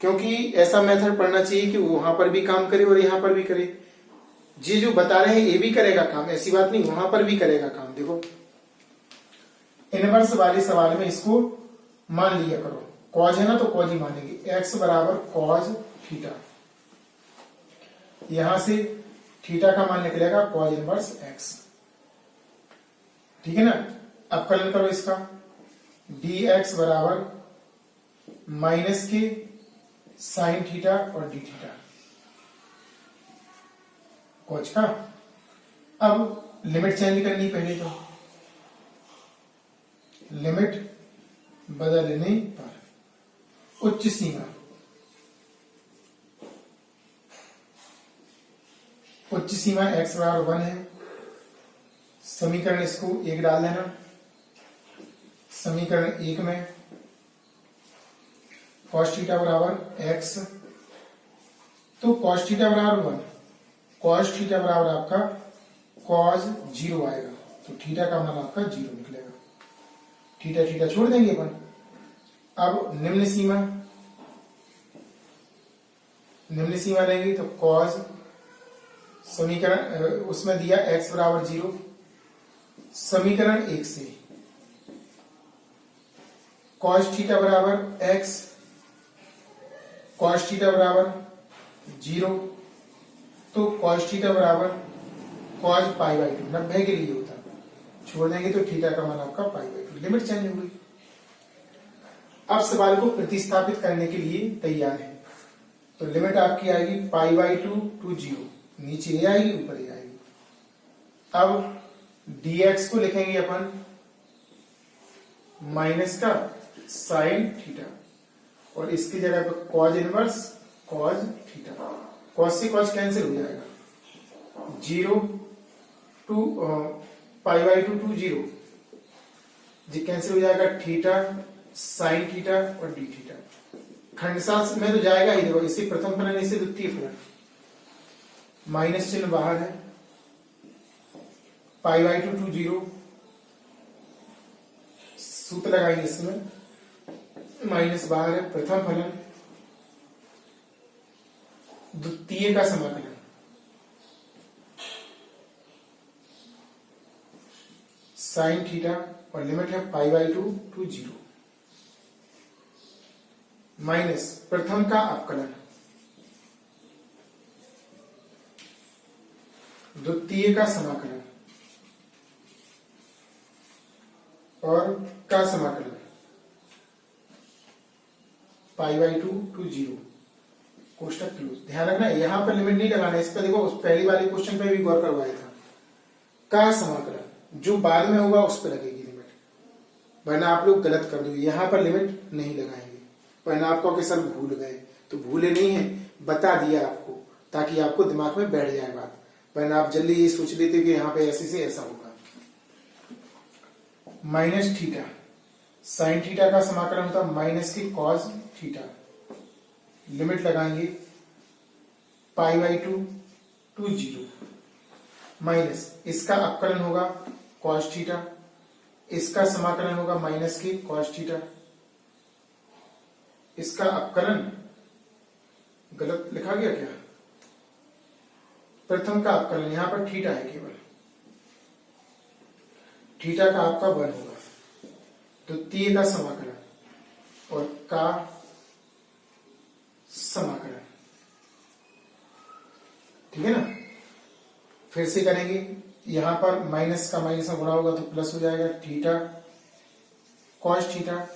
[SPEAKER 1] क्योंकि ऐसा मेथड पढ़ना चाहिए कि वहां पर भी काम करे और यहां पर भी करे। जी जो बता रहे हैं ये भी करेगा काम, ऐसी बात नहीं, वहां पर भी करेगा काम। देखो इनवर्स वाले सवाल में इसको मान लिया करो, कॉज है ना तो कॉज ही मानेंगे, x बराबर कॉज थीटा, यहां से थीटा का मान निकलेगा कॉज इनवर्स x, ठीक है ना। अवकलन करो इसका, dx बराबर माइनस के साइन थीटा और डी थीटा कॉज का। अब लिमिट चेंज करनी, पहले तो लिमिट बदलने पर उच्च सीमा, उच्च सीमा x बराबर 1 है, समीकरण इसको 1 डाल देना, समीकरण 1 में cos थीटा बराबर x, तो cos थीटा बराबर 1, cos थीटा बराबर आपका cos 0 आएगा, तो थीटा का मान आपका 0 निकलेगा, थीटा थीटा छोड़ देंगे अपन। अब निम्न सीमा लेंगे तो cos, समीकरण उसमें दिया x बराबर 0, समीकरण 1 से cos थीटा बराबर x, cos थीटा बराबर 0, तो cos थीटा बराबर cos पाई बाई 2, 90 के लिए होता, छोड़ देंगे तो थीटा का मान आपका पाई बाई 2, लिमिट चेंज हो गई। अब सवाल को प्रतिस्थापित करने के लिए तैयार है, तो लिमिट आपकी आएगी पाई बाई 2 टू 0, नीचे ये आएगी ऊपर ये आएगी। अब dx को लिखेंगे अपन माइनस का साइन थीटा, और इसकी जगह पर cos inverse cos theta, cos से कॉज कैंसिल हो जाएगा, 0 टू पाई बाई 2 टू 0 जी कैंसिल हो जाएगा, थीटा साइन थीटा और डी थीटा, खंडसांश में तो जाएगा ही। देखो इसी प्रथम फलन, इसी द्वितीय फलन, माइनस चिन्ह बाहर है, पाई बाई 2 टू 0, सूत्र लगाएंगे इसमें, माइनस बाहर है, प्रथम फलन द्वितीय का समाकलन, साइन थीटा और लिमिट है पाई बाई 2 टू 0, माइनस प्रथम का अपकलन द्वितीय का समाकलन और का समाकलन पाई बाई 2 टू 0, कोष्टक क्लोज। ध्यान रखना यहां पर लिमिट नहीं लगाना, इस पर देखो उस पहली वाले क्वेश्चन पे भी गौर करवाया था, का समाकलन जो बाद में होगा उस पर लगेगी लिमिट, वरना आप लोग गलत कर दोगे, यहां पर लिमिट नहीं लगाएंगे, वरना आपको सर भूल गए, तो भूले नहीं है, बता दिया आपको ताकि आपको दिमाग में बैठ जाए बात, वरना आप जल्दी ये सोच लेते कि यहाँ पे ऐसे से ऐसा होगा। माइनस थीटा साइन थीटा का समाकलन होता है माइनस की कॉस थीटा, लिमिट लगाएंगे पाई बाई 2 टू 0, माइनस इसका अपकलन होगा कॉस थीटा, इसका समाकलन होगा माइनस की कॉस थीटा, इसका अपकलन गलत लिखा गया क्या, प्रथम का अपकलन, यहां पर थीटा है केवल, थीटा का आपका 1 होगा, तो t का समाकलन और का समाकलन, ठीक है ना। फिर से करेंगे, यहां पर माइनस का माइनस में गुणा होगा तो प्लस हो जाएगा थीटा कॉस थीटा।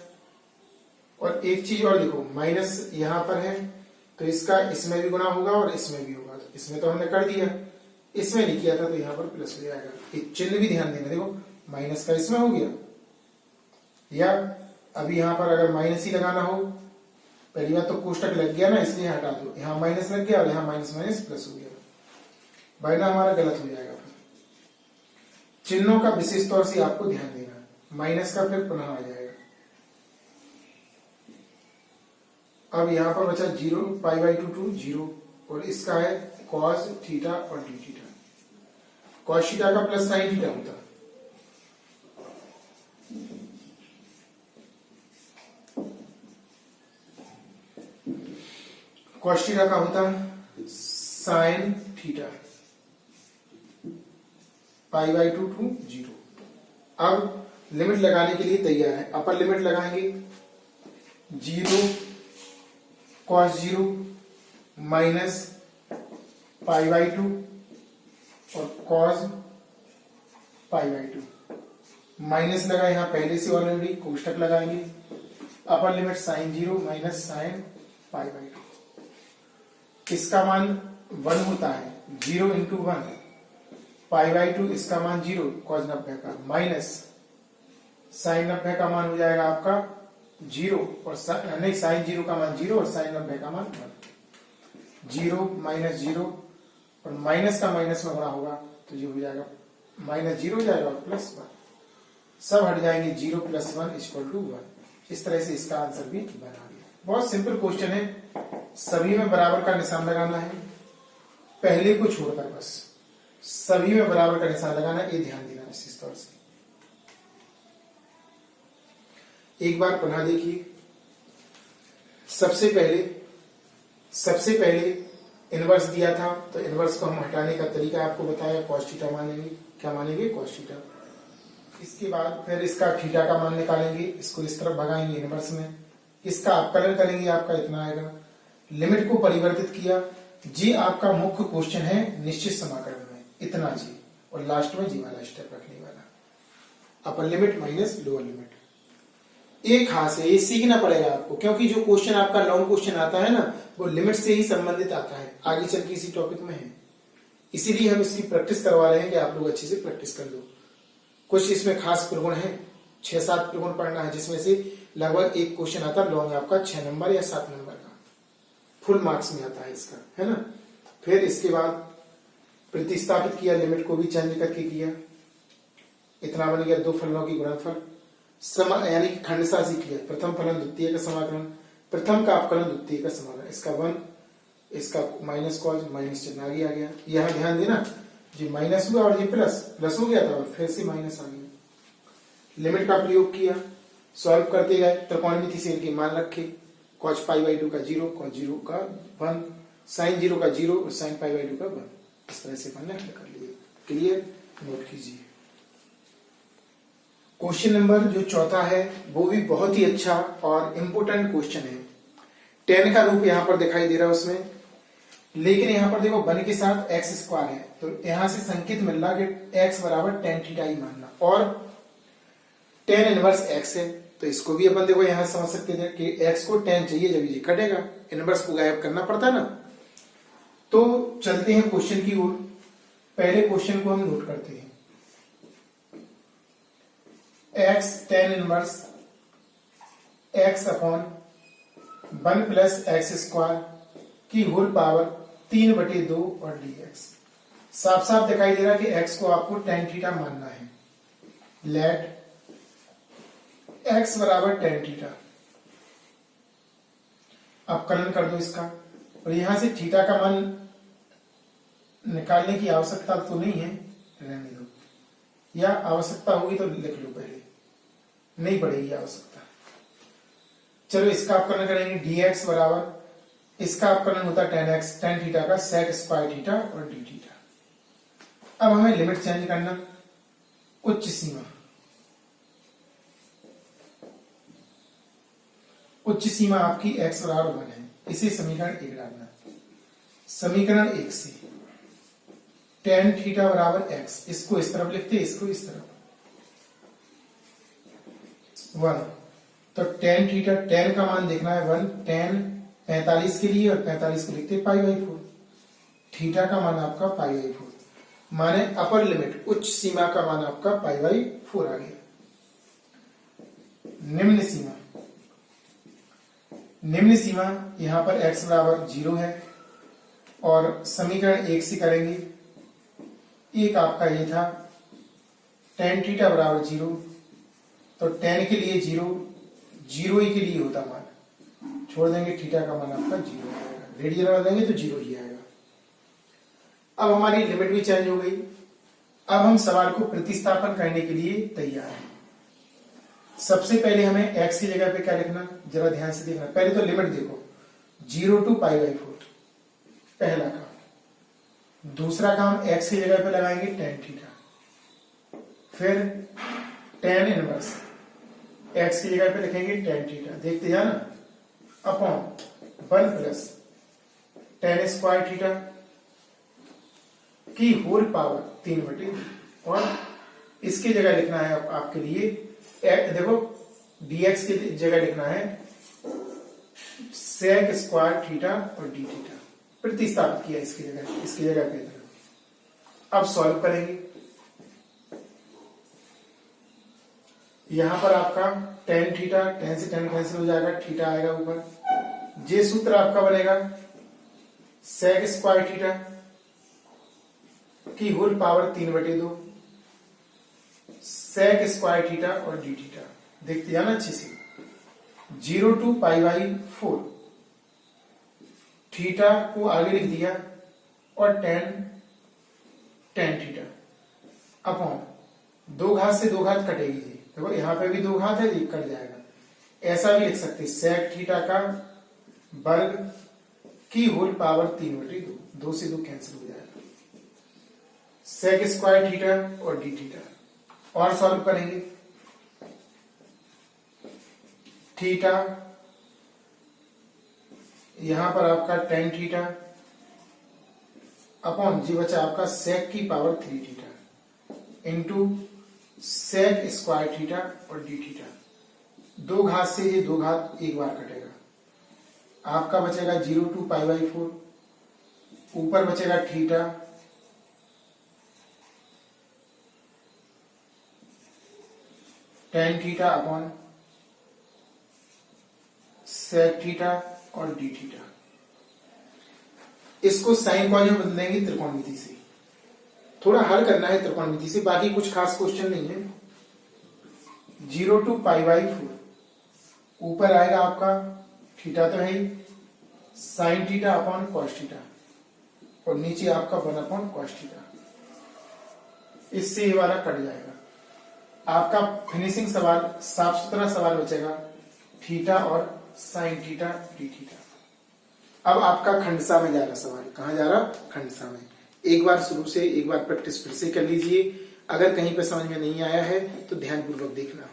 [SPEAKER 1] और एक चीज और देखो, माइनस यहां पर है तो इसका इसमें भी गुणा होगा और इसमें भी होगा, तो इसमें तो हमने कर दिया, इसमें नहीं किया था तो यहां पर प्लस हो जाएगा। एक चिन्ह भी ध्यान देना, देखो माइनस का इसमें हो गया, या अभी यहां पर अगर माइनस ही लगाना हो, पहली बात तो कोष्टक लग गया ना इसलिए हटा दो, यहां माइनस लग गया और यहां माइनस माइनस प्लस हो गया, वरना हमारा गलत हो जाएगा। फिर चिन्हों का विशेष तौर से आपको ध्यान देना है, माइनस का फिर पुनः आ जाएगा। अब यहां पर बचा 0 π/2 टू 0 और इसका है cos थीटा और d थीटा। cos थीटा का प्लस sin थीटा होता, cos थीटा का होता sin थीटा π/2 टू 0। अब लिमिट लगाने के लिए तैयार है, अपर लिमिट लगाएंगे 0 cos 0 माइनस π/2 और cos π/2, माइनस लगा यहां पहले से ऑलरेडी, कोष्टक लगाएंगे, upper limit sin 0 minus sin π/2, इसका मान 1 होता है, 0 इंटू 1 π/2, इसका मान 0 cos 90 का माइनस sin 90 का मान हो जाएगा आपका 0 और नहीं sin 0 का मान 0 और sin 90 का मान 1, 0 माइनस 0 और माइनस का माइनस में गुणा होगा तो ये हो जाएगा माइनस 0 हो जाएगा और प्लस 1, सब हट जाएंगे, 0 प्लस 1 इक्वल टू 1। इस तरह से इसका आंसर भी बना गया। बहुत सिंपल क्वेश्चन है, सभी में बराबर का निशान लगाना है, पहले को छोड़कर बस सभी में बराबर का निशान लगाना है, ये ध्यान देना इस तौर से। एक बार पुनः देखिए, सबसे पहले इनवर्स दिया था तो इनवर्स को हम हटाने का तरीका आपको बताया, cos थीटा मानेंगे, क्या मानेंगे cos थीटा। इसके बाद फिर इसका थीटा का मान निकालेंगे, इसको इस तरफ भगाएंगे इनवर्स में, इसका अपकलन करेंगे, आपका इतना आएगा, लिमिट को परिवर्तित किया, जी आपका मुख्य क्वेश्चन है निश्चित समाकलन में, इतना जी, और लास्ट में जी वाला स्टेप रखने वाला, upper limit minus lower limit. एक खास है, ये सीखना पड़ेगा आपको, क्योंकि जो क्वेश्चन आपका लॉन्ग क्वेश्चन आता है ना, वो लिमिट से ही संबंधित आता है, आगे चल के इसी टॉपिक में है, इसीलिए हम इसकी प्रैक्टिस करवा रहे हैं कि आप लोग अच्छे से प्रैक्टिस कर लो। कुछ इसमें खास प्रगुण है, 6-7 प्रगुण पढ़ना है, जिसमें से लगभग एक क्वेश्चन आता है लॉन्ग आपका 6 नंबर या 7 नंबर का, फुल मार्क्स में आता है इसका, है ना। फिर इसके बाद प्रतिस्थापित किया, लिमिट को भी चेंज करके किया, इतना बन गया 2 फलनों की गुणनफल, यानी कि खंडसासी किया, प्रथम फलन द्वितीय का समाकलन, प्रथम का अपकलन द्वितीय का समाकलन, इसका 1, इसका माइनस कॉस, माइनस चिन्ह आगे आ गया, यहां ध्यान देना जी माइनस हुआ और ये प्लस हो गया था और फिर से माइनस आ गया। लिमिट का प्रयोग किया, सॉल्व करते गए, त्रिकोणमिति से इनके मान रखे, cos π/2 का 0, cos 0 का 1, sin 0 का 0 और sin π/2 का 1, इस तरह से हमने हल कर लिए। क्लियर, नोट कीजिए। क्वेश्चन नंबर जो चौथा है वो भी बहुत ही अच्छा और इम्पोर्टेंट क्वेश्चन है। 10 का रूप यहाँ पर दिखाई दे रहा है उसमें, लेकिन यहाँ पर देखो 1 के साथ x स्क्वायर है, तो यहां से संकेत मिल रहा कि x बराबर tan थीटा ही मानना, और tan इनवर्स x है, तो इसको भी अपन देखो यहां समझ सकते थे कि x को tan चाहिए जब ये कटेगा, इनवर्स को गायब करना पड़ता ना। तो चलते हैं क्वेश्चन की ओर, पहले क्वेश्चन को हम नोट करते हैं, x tan inverse x upon 1 plus x square की होल पावर 3/2 और dx। साफ साफ दिखाई दे रहा है कि x को आपको tan थीटा मानना है। लेट x बराबर tan थीटा, अपकलन कर दो इसका, और यहां से थीटा का मान निकालने की आवश्यकता तो नहीं है, रहने दो, या आवश्यकता होगी तो लिख लो, पहले नहीं पड़ेगी आवश्यकता। चलो इसका अपकलन करेंगे, dx बराबर, इसका अपकलन होता है tan x, tan थीटा का sec स्क्वायर थीटा और d थीटा। अब हमें लिमिट चेंज करना, उच्च सीमा उच्च सीमा आपकी x बराबर 1 है, इसे समीकरण 1 डालना। समीकरण 1 से tan थीटा बराबर x, इसको इस तरफ लिखते हैं, इसको इस तरफ 1। तो tan थीटा, tan का मान देखना है 1, tan 45 के लिए, और 45 को लिखते हैं π/4। थीटा का मान आपका π/4, माने अपर लिमिट, उच्च सीमा का मान आपका π/4 आ गया। निम्न सीमा, निम्न सीमा यहां पर x बराबर 0 है, और समीकरण 1 से करेंगे। एक आपका ये था tan थीटा बराबर 0, तो tan के लिए 0, 0 ही के लिए होता मान, छोड़ देंगे, थीटा का मान आपका 0 आएगा, रेडियन लगा देंगे तो 0 ही आएगा। अब हमारी लिमिट भी चेंज हो गई। अब हम सवाल को प्रतिस्थापन करने के लिए तैयार हैं। सबसे पहले हमें x की जगह पे क्या लिखना, जरा ध्यान से देखना। पहले तो लिमिट देखो, 0 to π/4, पहला काम। दूसरा काम, x की जगह पे लगाएंगे tan थीटा, फिर tan इनवर्स, x की जगह पे लिखेंगे tan थीटा, देखते जाना, upon 1 plus tan square theta की होल पावर 3/2, और इसकी जगह लिखना है आपके लिए, देखो dx की जगह लिखना है sec स्क्वायर थीटा और d थीटा, प्रतिस्थापित किया इसकी जगह पे। अब सॉल्व करेंगे। यहां पर आपका tan थीटा, tan से tan कैंसिल हो जाएगा, थीटा आएगा ऊपर। जे सूत्र आपका बनेगा sec स्क्वायर थीटा की whole power 3/2, sec square theta और d थीटा, देखते जाना अच्छे से। 0 to π/4, थीटा को आगे लिख दिया, और tan थीटा अपॉन 2 घात से 2 घात कटेगी जी, देखो यहां पे भी 2 घात है जी, कट जाएगा। ऐसा भी लिख सकते, sec थीटा का वर्ग की होल पावर 3/2, 2 से 2 कैंसिल हो जाएगा, sec स्क्वायर थीटा और d थीटा। और सॉल्व करेंगे। थीटा, यहां पर आपका tan थीटा अपॉन जी बचा आपका sec की power 3 theta into sec square theta और d थीटा। 2 घात से ये 2 घात एक बार कटेगा, आपका बचेगा 0 to π/4, ऊपर बचेगा theta, tan theta upon sec theta और d थीटा। इसको साइन कॉस में बदलेंगे त्रिकोणमिति से, थोड़ा हल करना है त्रिकोणमिति से, बाकी कुछ खास क्वेश्चन नहीं है। 0 to π/4, ऊपर आएगा आपका थीटा तो है ही, sine theta upon cos theta, और नीचे आपका 1 अपॉन कॉस थीटा। इससे ये वाला कट जाएगा, आपका फिनिशिंग सवाल, साफ सुथरा सवाल बचेगा, थीटा और साइन थीटा डी थीटा। अब आपका खंडसा में जा रहा सवाल, कहां जा रहा, खंडसा में। एक बार शुरू से एक बार प्रैक्टिस फिर से कर लीजिए, अगर कहीं पर समझ में नहीं आया है तो ध्यानपूर्वक देखना।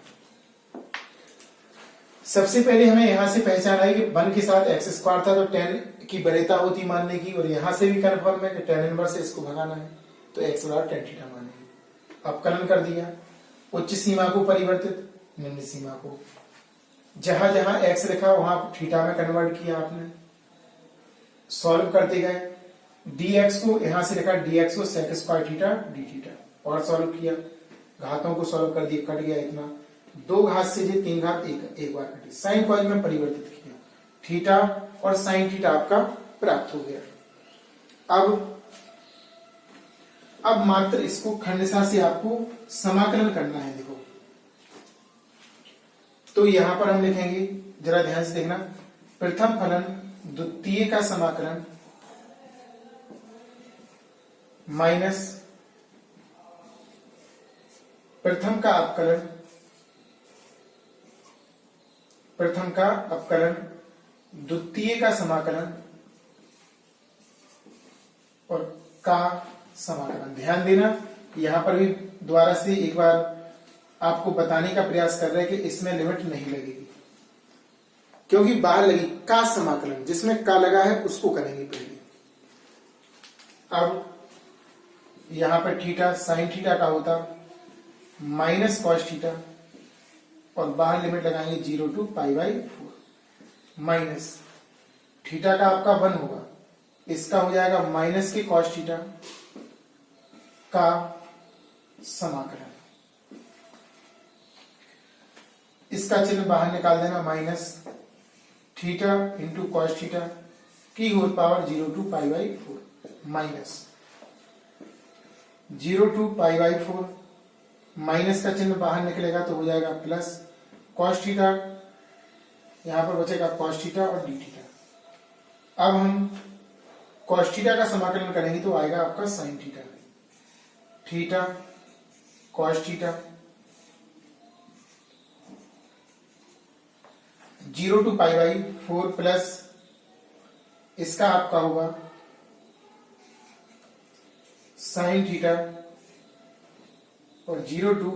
[SPEAKER 1] सबसे पहले हमें यहां से पहचान आई कि 1 के साथ x स्क्वायर था तो tan की वरीयता होती मानने की, और यहां से भी कन्फर्म है कि tan इनवर्स से इसको भगाना है, तो x बराबर tan थीटा मानेंगे। अवकलन कर दिया, उच्च सीमा को परिवर्तित, निम्न सीमा को, जहां जहां x लिखा वहां थीटा में कन्वर्ट किया आपने, सॉल्व करते गए। dx को यहां से लिखा, dx को sec square theta d theta, और सॉल्व किया, घातों को सॉल्व कर दिया, कट गया इतना, 2 घात से 3 घात एक बार कटी, साइन कॉस में परिवर्तित किया, थीटा और साइन थीटा आपका प्राप्त हो गया। अब मात्र इसको खंडसा से आपको समाकलन करना है। देखो तो यहां पर हम लिखेंगे, जरा ध्यान से देखना, प्रथम फलन द्वितीय का समाकलन माइनस प्रथम का अपकलन, प्रथम का अपकलन द्वितीय का समाकलन और का समाकलन। ध्यान देना, यहां पर भी दोबारा से एक बार आपको बताने का प्रयास कर रहे हैं कि इसमें लिमिट नहीं लगेगी। क्योंकि बाहर लगी का समाकलन, जिसमें का लगा है उसको करेंगे पहले। अब यहां पर थीटा साइन थीटा का होता माइनस कॉस थीटा, और बाहर लिमिट लगाएंगे 0 to π/4 माइनस थीटा का आपका 1 होगा, इसका हो जाएगा माइनस के कॉस थीटा का समाकलन। इसका चिन्ह बाहर निकाल देना, minus theta into cos theta की whole power 0 to π/4 minus 0 to π/4, minus का चिन्ह बाहर निकलेगा तो हो जाएगा प्लस कॉस थीटा, यहां पर बचेगा कॉस थीटा और डी थीटा। अब हम कॉस थीटा का समाकलन करेंगे तो आएगा आपका sine theta, theta cos theta 0 to π/4 plus इसका आपका होगा साइन थीटा और 0 to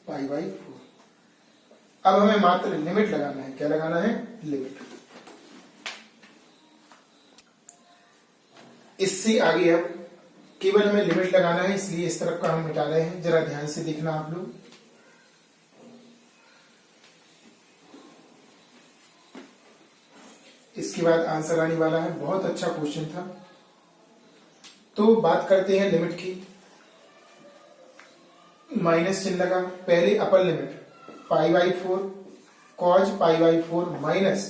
[SPEAKER 1] π/4। अब हमें मात्र लिमिट लगाना है। क्या लगाना है? लिमिट। इससे आगे अब केवल हमें लिमिट लगाना है, इसलिए इस तरफ का हम मिटा रहे हैं। जरा ध्यान से देखना आप लोग। इसके बाद आंसर आने वाला है। बहुत अच्छा क्वेश्चन था। तो बात करते हैं लिमिट की। माइनस चिन्ह लगा, पहले upper limit π/4 cos π/4 minus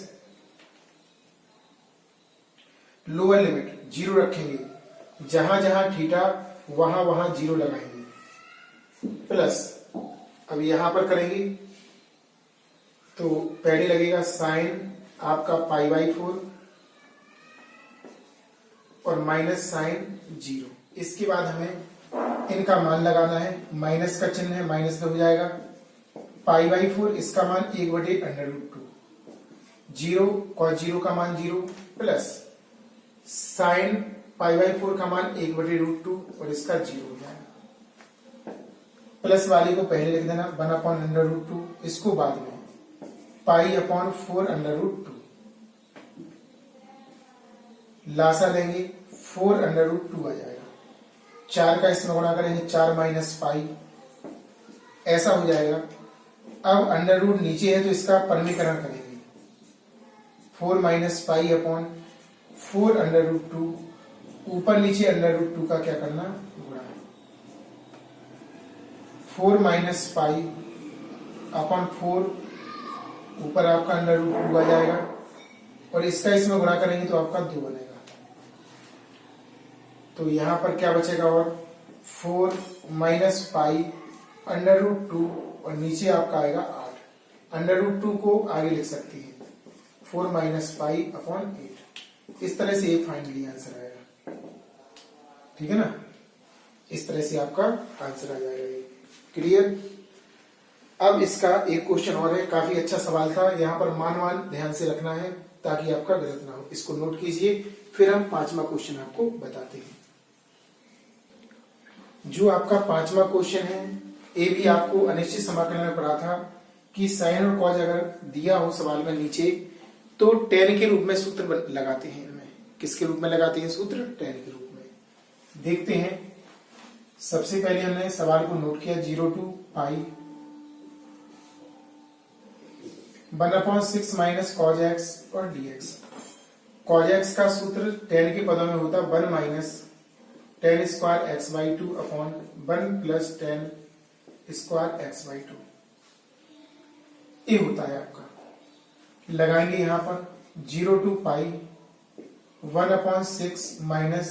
[SPEAKER 1] lower limit 0 रखेंगे, जहां जहां थीटा वहां वहां 0 लगाएंगे, प्लस अब यहां पर करेंगे तो पहले लगेगा साइन आपका π/4 और माइनस साइन 0। इसके बाद हमें इनका मान लगाना है। माइनस का चिन्ह है, माइनस में हो जाएगा π/4, इसका मान 1/√2, 0 cos 0 का मान 0 प्लस साइन π/4 का मान 1/√2 और इसका 0 हो जाएगा। प्लस वाले को पहले लिख देना 1/√2, इसको बाद में π/4√2। लासा लेंगे 4√2 आ जाएगा। 4 का इसमें गुणा करेंगे 4 माइनस पाई, ऐसा हो जाएगा। अब अंडर रूट नीचे है तो इसका परमीकरण करेंगे, 4 माइनस पाई अपॉन 4√2, ऊपर नीचे √2 का क्या करना, गुणा। 4 माइनस पाई अपॉन 4, ऊपर आपका √2 आ जाएगा और इसका इसमें गुणा करेंगे तो आपका 2 बनेगा। तो यहां पर क्या बचेगा, और 4 माइनस पाई √2 और नीचे आपका आएगा 8। √2 को आगे लिख सकते हैं 4 माइनस पाई अपॉन 8। इस तरह से ये फाइनली आंसर आएगा। ठीक है ना, इस तरह से आपका आंसर आ जाएगा। क्लियर। अब इसका एक क्वेश्चन और है, काफी अच्छा सवाल था। यहाँ पर मान ध्यान से रखना है ताकि आपका गलत ना हो। इसको नोट कीजिए, फिर हम 5वां क्वेश्चन आपको बताते हैं। जो आपका 5वां क्वेश्चन है, ये भी आपको अनिश्चित समाकलन में पढ़ा था कि साइन और कॉज अगर दिया हो सवाल में नीचे, तो टेन के रूप में सूत्र लगाते हैं। इनमें किसके रूप में लगाते हैं सूत्र? टेन के रूप में। देखते हैं। सबसे पहले हमने सवाल को नोट किया, 0 to pi 1/6 minus cos x और dx। कॉज एक्स का सूत्र टेन के पदों में होता 1 minus tan square x/2 upon 1 plus tan square x/2। ये होता है आपका। लगाएंगे यहां पर 0 to pi 1/6 minus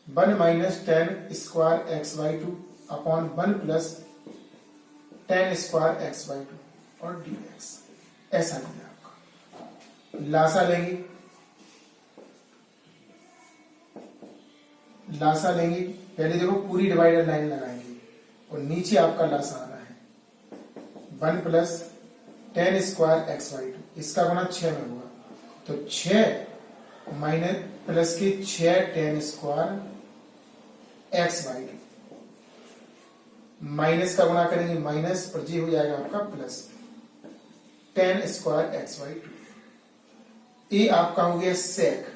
[SPEAKER 1] 1 minus tan square x/2 upon 1 plus tan square x/2 और dx। ऐसा नहीं है आपका। लासा लेंगे, लासा लेंगे। पहले देखो पूरी डिवाइडर लाइन लगाएंगे और नीचे आपका लासा आना है 1 प्लस tan स्क्वायर x/2। इसका गुना 6 में होगा तो 6 माइनस प्लस के 6 tan स्क्वायर x/2। माइनस का गुना करेंगे माइनस और जी हो जाएगा आपका प्लस tan स्क्वायर x/2। ये आपका हो गया सेक,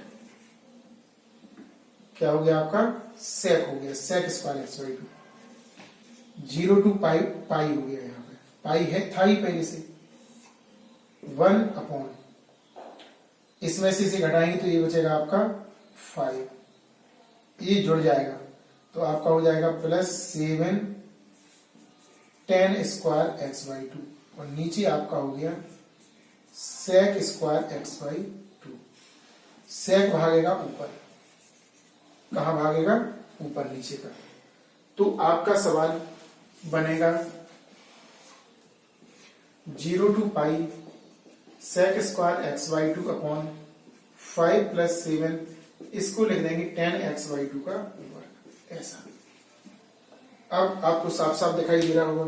[SPEAKER 1] क्या हो गया आपका सेक हो गया, sec square x by two. 0 to pi, pi हो गया, यहाँ पे पाई है था ही पहले से, 1 अपॉन, इसमें से इसे घटाएंगे तो ये बचेगा आपका 5, ये जुड़ जाएगा तो आपका हो जाएगा plus 7 tan square x by two, और नीचे आपका हो गया sec square x by two. Sec भागेगा ऊपर, कहां भागेगा, ऊपर नीचे का। तो आपका सवाल बनेगा 0 to pi sec square x by two upon 5 plus 7, इसको लिख देंगे tan एक्स बाई टू का वर्ग, ऐसा। अब आपको साफ साफ दिखाई दे रहा होगा,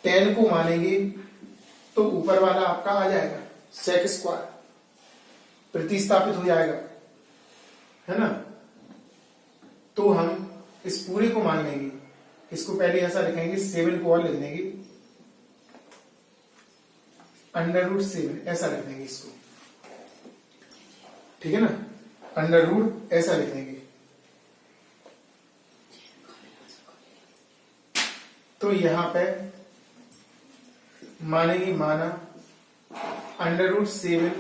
[SPEAKER 1] tan को मानेंगे तो ऊपर वाला आपका आ जाएगा सेक स्क्वायर, प्रतिस्थापित हो जाएगा, है ना। तो हम इस पूरे को मान लेंगे, इसको पहले ऐसा लिखेंगे, 7 को और लिख देंगे √7, ऐसा लिख देंगे इसको, ठीक है ना, √ ऐसा लिख देंगे। तो यहां पे मानेंगे, माना √7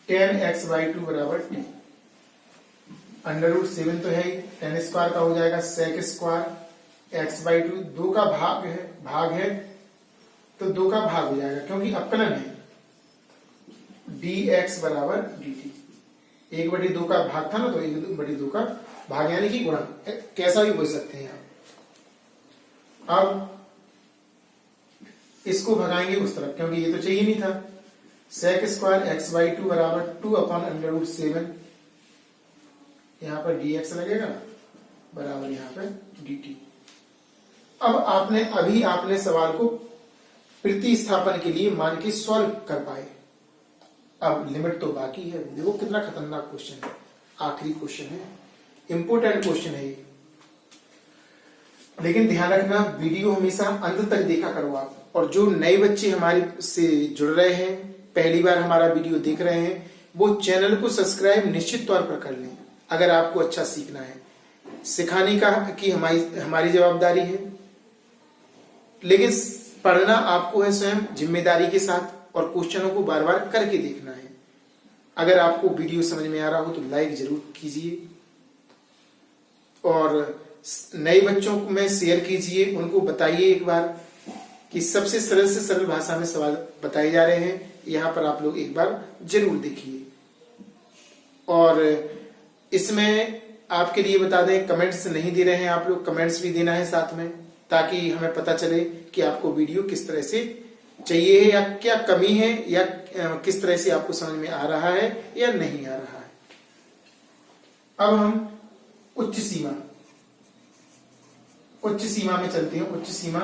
[SPEAKER 1] tan एक्स बाई टू बराबर t। √7 तो है ही, tan स्क्वायर का हो जाएगा sec square x by two, 2 का भाग है तो 2 का भाग हो जाएगा, क्योंकि अपकलन है, dx बराबर dt। 1/2 का भाग था ना, तो 1/2 का भाग यानी कि गुणा, कैसा भी बोल सकते हैं आप। अब इसको भगाएंगे उस तरफ, क्योंकि ये तो चाहिए नहीं था। Sec square x by two बराबर 2 अपॉन √7, यहां पर dx लगेगा बराबर यहां पर dt। अब आपने सवाल को प्रतिस्थापन के लिए मान के सॉल्व कर पाए। अब लिमिट तो बाकी है, देखो कितना खतरनाक क्वेश्चन है, आखिरी क्वेश्चन है, इंपोर्टेंट क्वेश्चन है ये। लेकिन ध्यान रखना, वीडियो हमेशा अंत तक देखा करो आप। और जो नए बच्चे हमारे से जुड़ रहे हैं, पहली बार हमारा वीडियो देख रहे हैं, वो चैनल को सब्सक्राइब निश्चित तौर पर कर लें। अगर आपको अच्छा सीखना है, सिखाने का की हमारी जवाबदारी है, लेकिन पढ़ना आपको है स्वयं जिम्मेदारी के साथ, और क्वेश्चनों को बार बार करके देखना है। अगर आपको वीडियो समझ में आ रहा हो तो लाइक जरूर कीजिए, और नए बच्चों में शेयर कीजिए, उनको बताइए एक बार कि सबसे सरल से सरल भाषा में सवाल बताए जा रहे हैं, यहाँ पर आप लोग एक बार जरूर देखिए। और इसमें आपके लिए बता दें, कमेंट्स नहीं दे रहे हैं आप लोग, कमेंट्स भी देना है साथ में, ताकि हमें पता चले कि आपको वीडियो किस तरह से चाहिए है, या क्या कमी है, या किस तरह से आपको समझ में आ रहा है या नहीं आ रहा है। अब हम उच्च सीमा में चलते हैं। उच्च सीमा,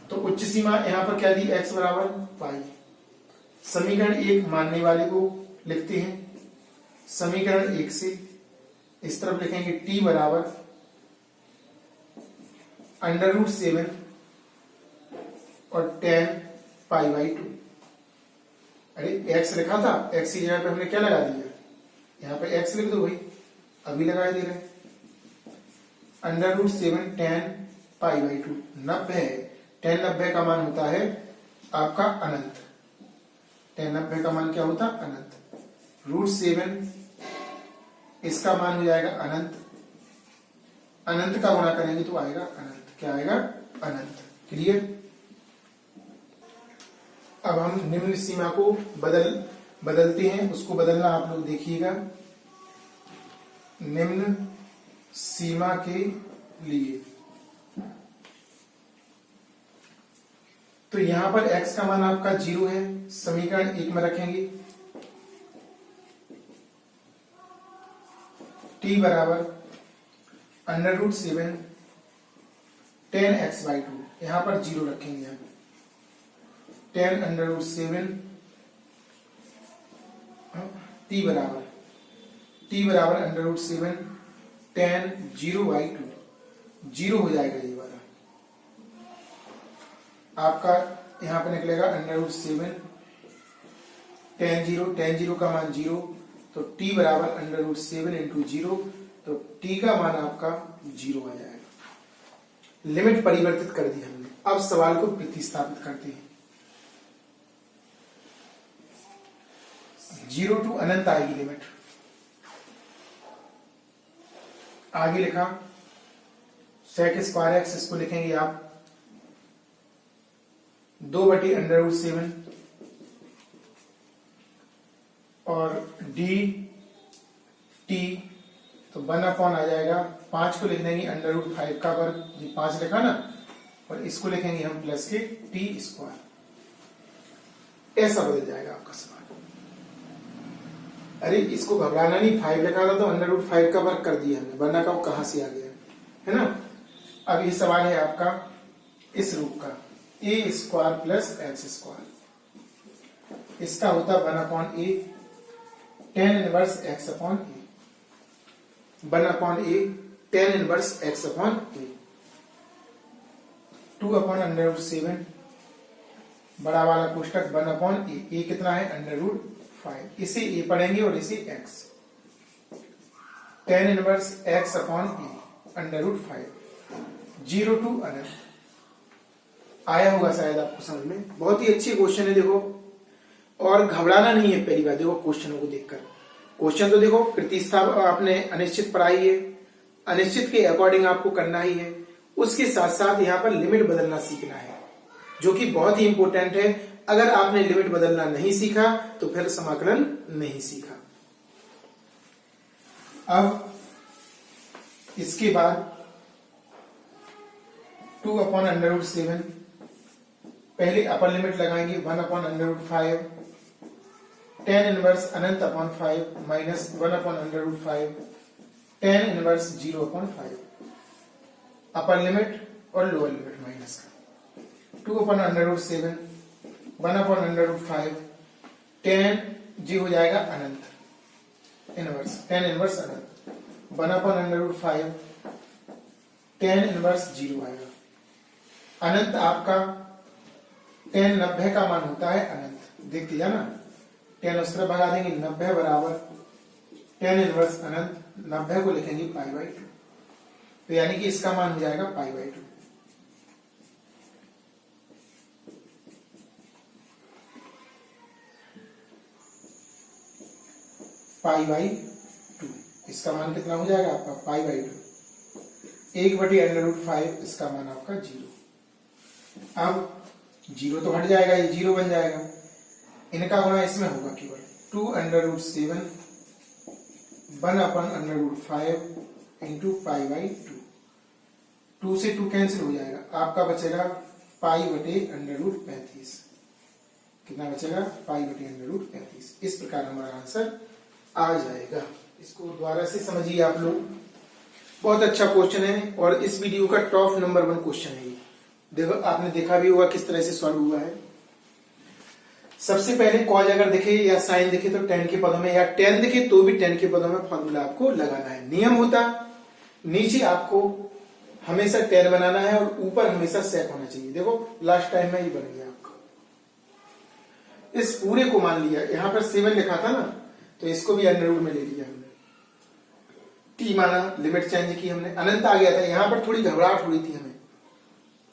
[SPEAKER 1] तो उच्च सीमा यहां पर क्या दी, x बराबर पाई। समीकरण 1 मानने वाले को लिखते हैं, समीकरण 1 से इस तरफ लिखेंगे t बराबर √7 और tan पाई बाई 2। अरे x लिखा था, x की जगह पे हमने क्या लगा दिया, यहाँ पे x लिख दो भाई, अभी लगा दे रहे हैं। √7 tan पाई बाई 2 90 है, tan 90 का मान होता है आपका अनंत, tan 90 का मान क्या होता, अनंत। √7 इसका मान हो जाएगा अनंत, अनंत का गुणा करेंगे तो आएगा अनंत, क्या आएगा, अनंत। क्लियर। अब हम निम्न सीमा को बदलते हैं, उसको बदलना आप लोग देखिएगा। निम्न सीमा के लिए तो यहां पर x का मान आपका 0 है, समीकरण 1 में रखेंगे, t बराबर √7 tan एक्स बाई 2, यहां पर 0 रखेंगे हम, tan √7 t बराबर √7 tan 0 बाई 2, 0 हो जाएगा ये वाला आपका, यहां पर निकलेगा √7 tan 0 का मान 0, तो t बराबर √7 इंटू 0, तो t का मान आपका 0 आ जाएगा। लिमिट परिवर्तित कर दी हमने। अब सवाल को प्रतिस्थापित करते हैं। 0 टू अनंत आएगी लिमिट। आगे लिखा sec स्क्वायर x, इसको लिखेंगे आप 2/√7 और dt, तो 1 आ जाएगा। 5 को लिख देंगे √5 का वर्ग, ये 5 लिखा ना, और इसको लिखेंगे हम प्लस के t स्क्वायर। ऐसा बदल जाएगा आपका सवाल। अरे इसको घबराना नहीं, 5 लिखा था तो √5 का वर्ग कर दिया हमने, वरना का वो कहां से आ गया, है ना। अब ये सवाल है आपका इस रूप का, a square plus x square, इसका होता 1/a tan inverse x upon a, 1/a tan inverse x upon a, 2/√7 बड़ा वाला कोष्टक 1/a, a कितना है √5, इसे a पढ़ेंगे और इसे x, tan inverse x upon a √5, 0 to अनंत। आया होगा शायद आपको समझ में। बहुत ही अच्छी क्वेश्चन है देखो, और घबराना नहीं है। पहली बात देखो क्वेश्चनों को देखकर, क्वेश्चन तो देखो प्रतिस्थापन आपने अनिश्चित पढ़ाई है, अनिश्चित के अकॉर्डिंग आपको करना ही है। उसके साथ साथ यहाँ पर लिमिट बदलना सीखना है, जो कि बहुत ही इंपॉर्टेंट है। अगर आपने लिमिट बदलना नहीं सीखा तो फिर समाकलन नहीं सीखा। अब इसके बाद 2/√7, पहले अपर लिमिट लगाएंगे 1/√5, tan इनवर्स अनंत upon 5 minus 1/√5 tan inverse 0/5, upper limit और लोअर लिमिट माइनस का। 2/√7 1/√5 tan जी हो जाएगा अनंत इनवर्स, tan इनवर्स अनंत 1/√5 tan इनवर्स 0 आएगा। अनंत आपका tan 90 का मान होता है अनंत, देख दिया ना, tan उस तरफ भगा देंगे, 90 बराबर tan इनवर्स अनंत, 90 को लिखेंगे π/2, तो यानी कि इसका मान हो जाएगा π/2। π/2 इसका मान कितना हो जाएगा आपका π/2, 1/√5 इसका मान आपका 0। अब 0 तो हट जाएगा, ये 0 बन जाएगा। इनका गुणा इसमें होगा केवल 2√7 1/√5 इंटू π/2, 2 से 2 कैंसिल हो जाएगा, आपका बचेगा π/√35। कितना बचेगा π/√35। इस प्रकार हमारा आंसर आ जाएगा। इसको दोबारा से समझिए आप लोग, बहुत अच्छा क्वेश्चन है और इस वीडियो का टॉप नंबर 1 क्वेश्चन है ये। देखो आपने देखा भी होगा किस तरह से सॉल्व हुआ है। सबसे पहले कॉज अगर दिखे या साइन दिखे तो tan के पदों में, या tan दिखे तो भी tan के पदों में फॉर्मूला आपको लगाना है। नियम होता नीचे आपको हमेशा tan बनाना है और ऊपर हमेशा sec होना चाहिए। देखो लास्ट टाइम में ये बन गया आपका। इस पूरे को मान लिया, यहां पर 7 लिखा था ना, तो इसको भी अंडर रूट में ले लिया हमने, t माना, लिमिट चेंज की हमने, अनंत आ गया था। यहां पर थोड़ी घबराहट हुई थी हमें,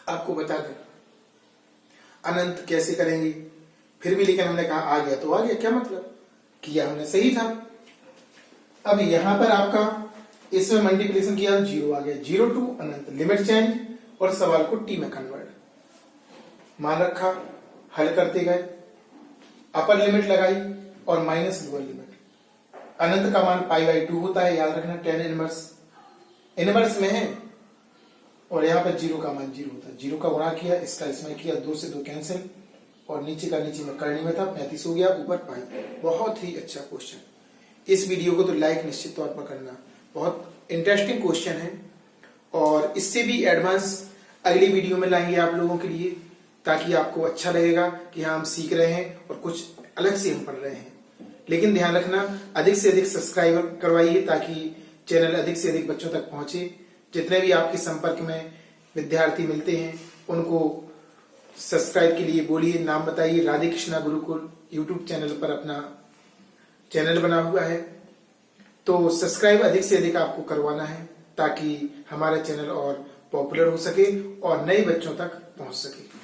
[SPEAKER 1] आपको बता दें अनंत कैसे करेंगे, फिर भी लेकिन हमने कहा आ गया तो आ गया, क्या मतलब किया हमने सही था। अब यहां पर आपका इसमें मल्टीप्लिकेशन किया, 0 आ गया, 0 टू अनंत, लिमिट चेंज और सवाल को t में कन्वर्ट, मान रखा, हल करते गए, अपर लिमिट लगाई और माइनस लोअर लिमिट। अनंत का मान π/2 होता है, याद रखना, tan इनवर्स में है, और यहाँ पर 0 का मान 0 होता है। 0 का गुणा किया, इसका इसमें किया, 2 से 2 कैंसिल, और नीचे का नीचे में करनी में था, 35 हो गया, ऊपर पाई। बहुत ही अच्छा क्वेश्चन। इस वीडियो को तो लाइक निश्चित तौर पर करना, बहुत इंटरेस्टिंग क्वेश्चन है, और इससे भी एडवांस अगली वीडियो में लाएंगे आप लोगों के लिए, ताकि आपको अच्छा लगेगा कि हाँ हम सीख रहे हैं और कुछ अलग से हम पढ़ रहे हैं। लेकिन ध्यान रखना, अधिक से अधिक सब्सक्राइबर करवाइए ताकि चैनल अधिक से अधिक बच्चों तक पहुंचे। जितने भी आपके संपर्क में विद्यार्थी मिलते हैं उनको सब्सक्राइब के लिए बोलिए, नाम बताइए। राधे कृष्णा गुरुकुल यूट्यूब चैनल पर अपना चैनल बना हुआ है, तो सब्सक्राइब अधिक से अधिक आपको करवाना है ताकि हमारा चैनल और पॉपुलर हो सके और नए बच्चों तक पहुंच सके।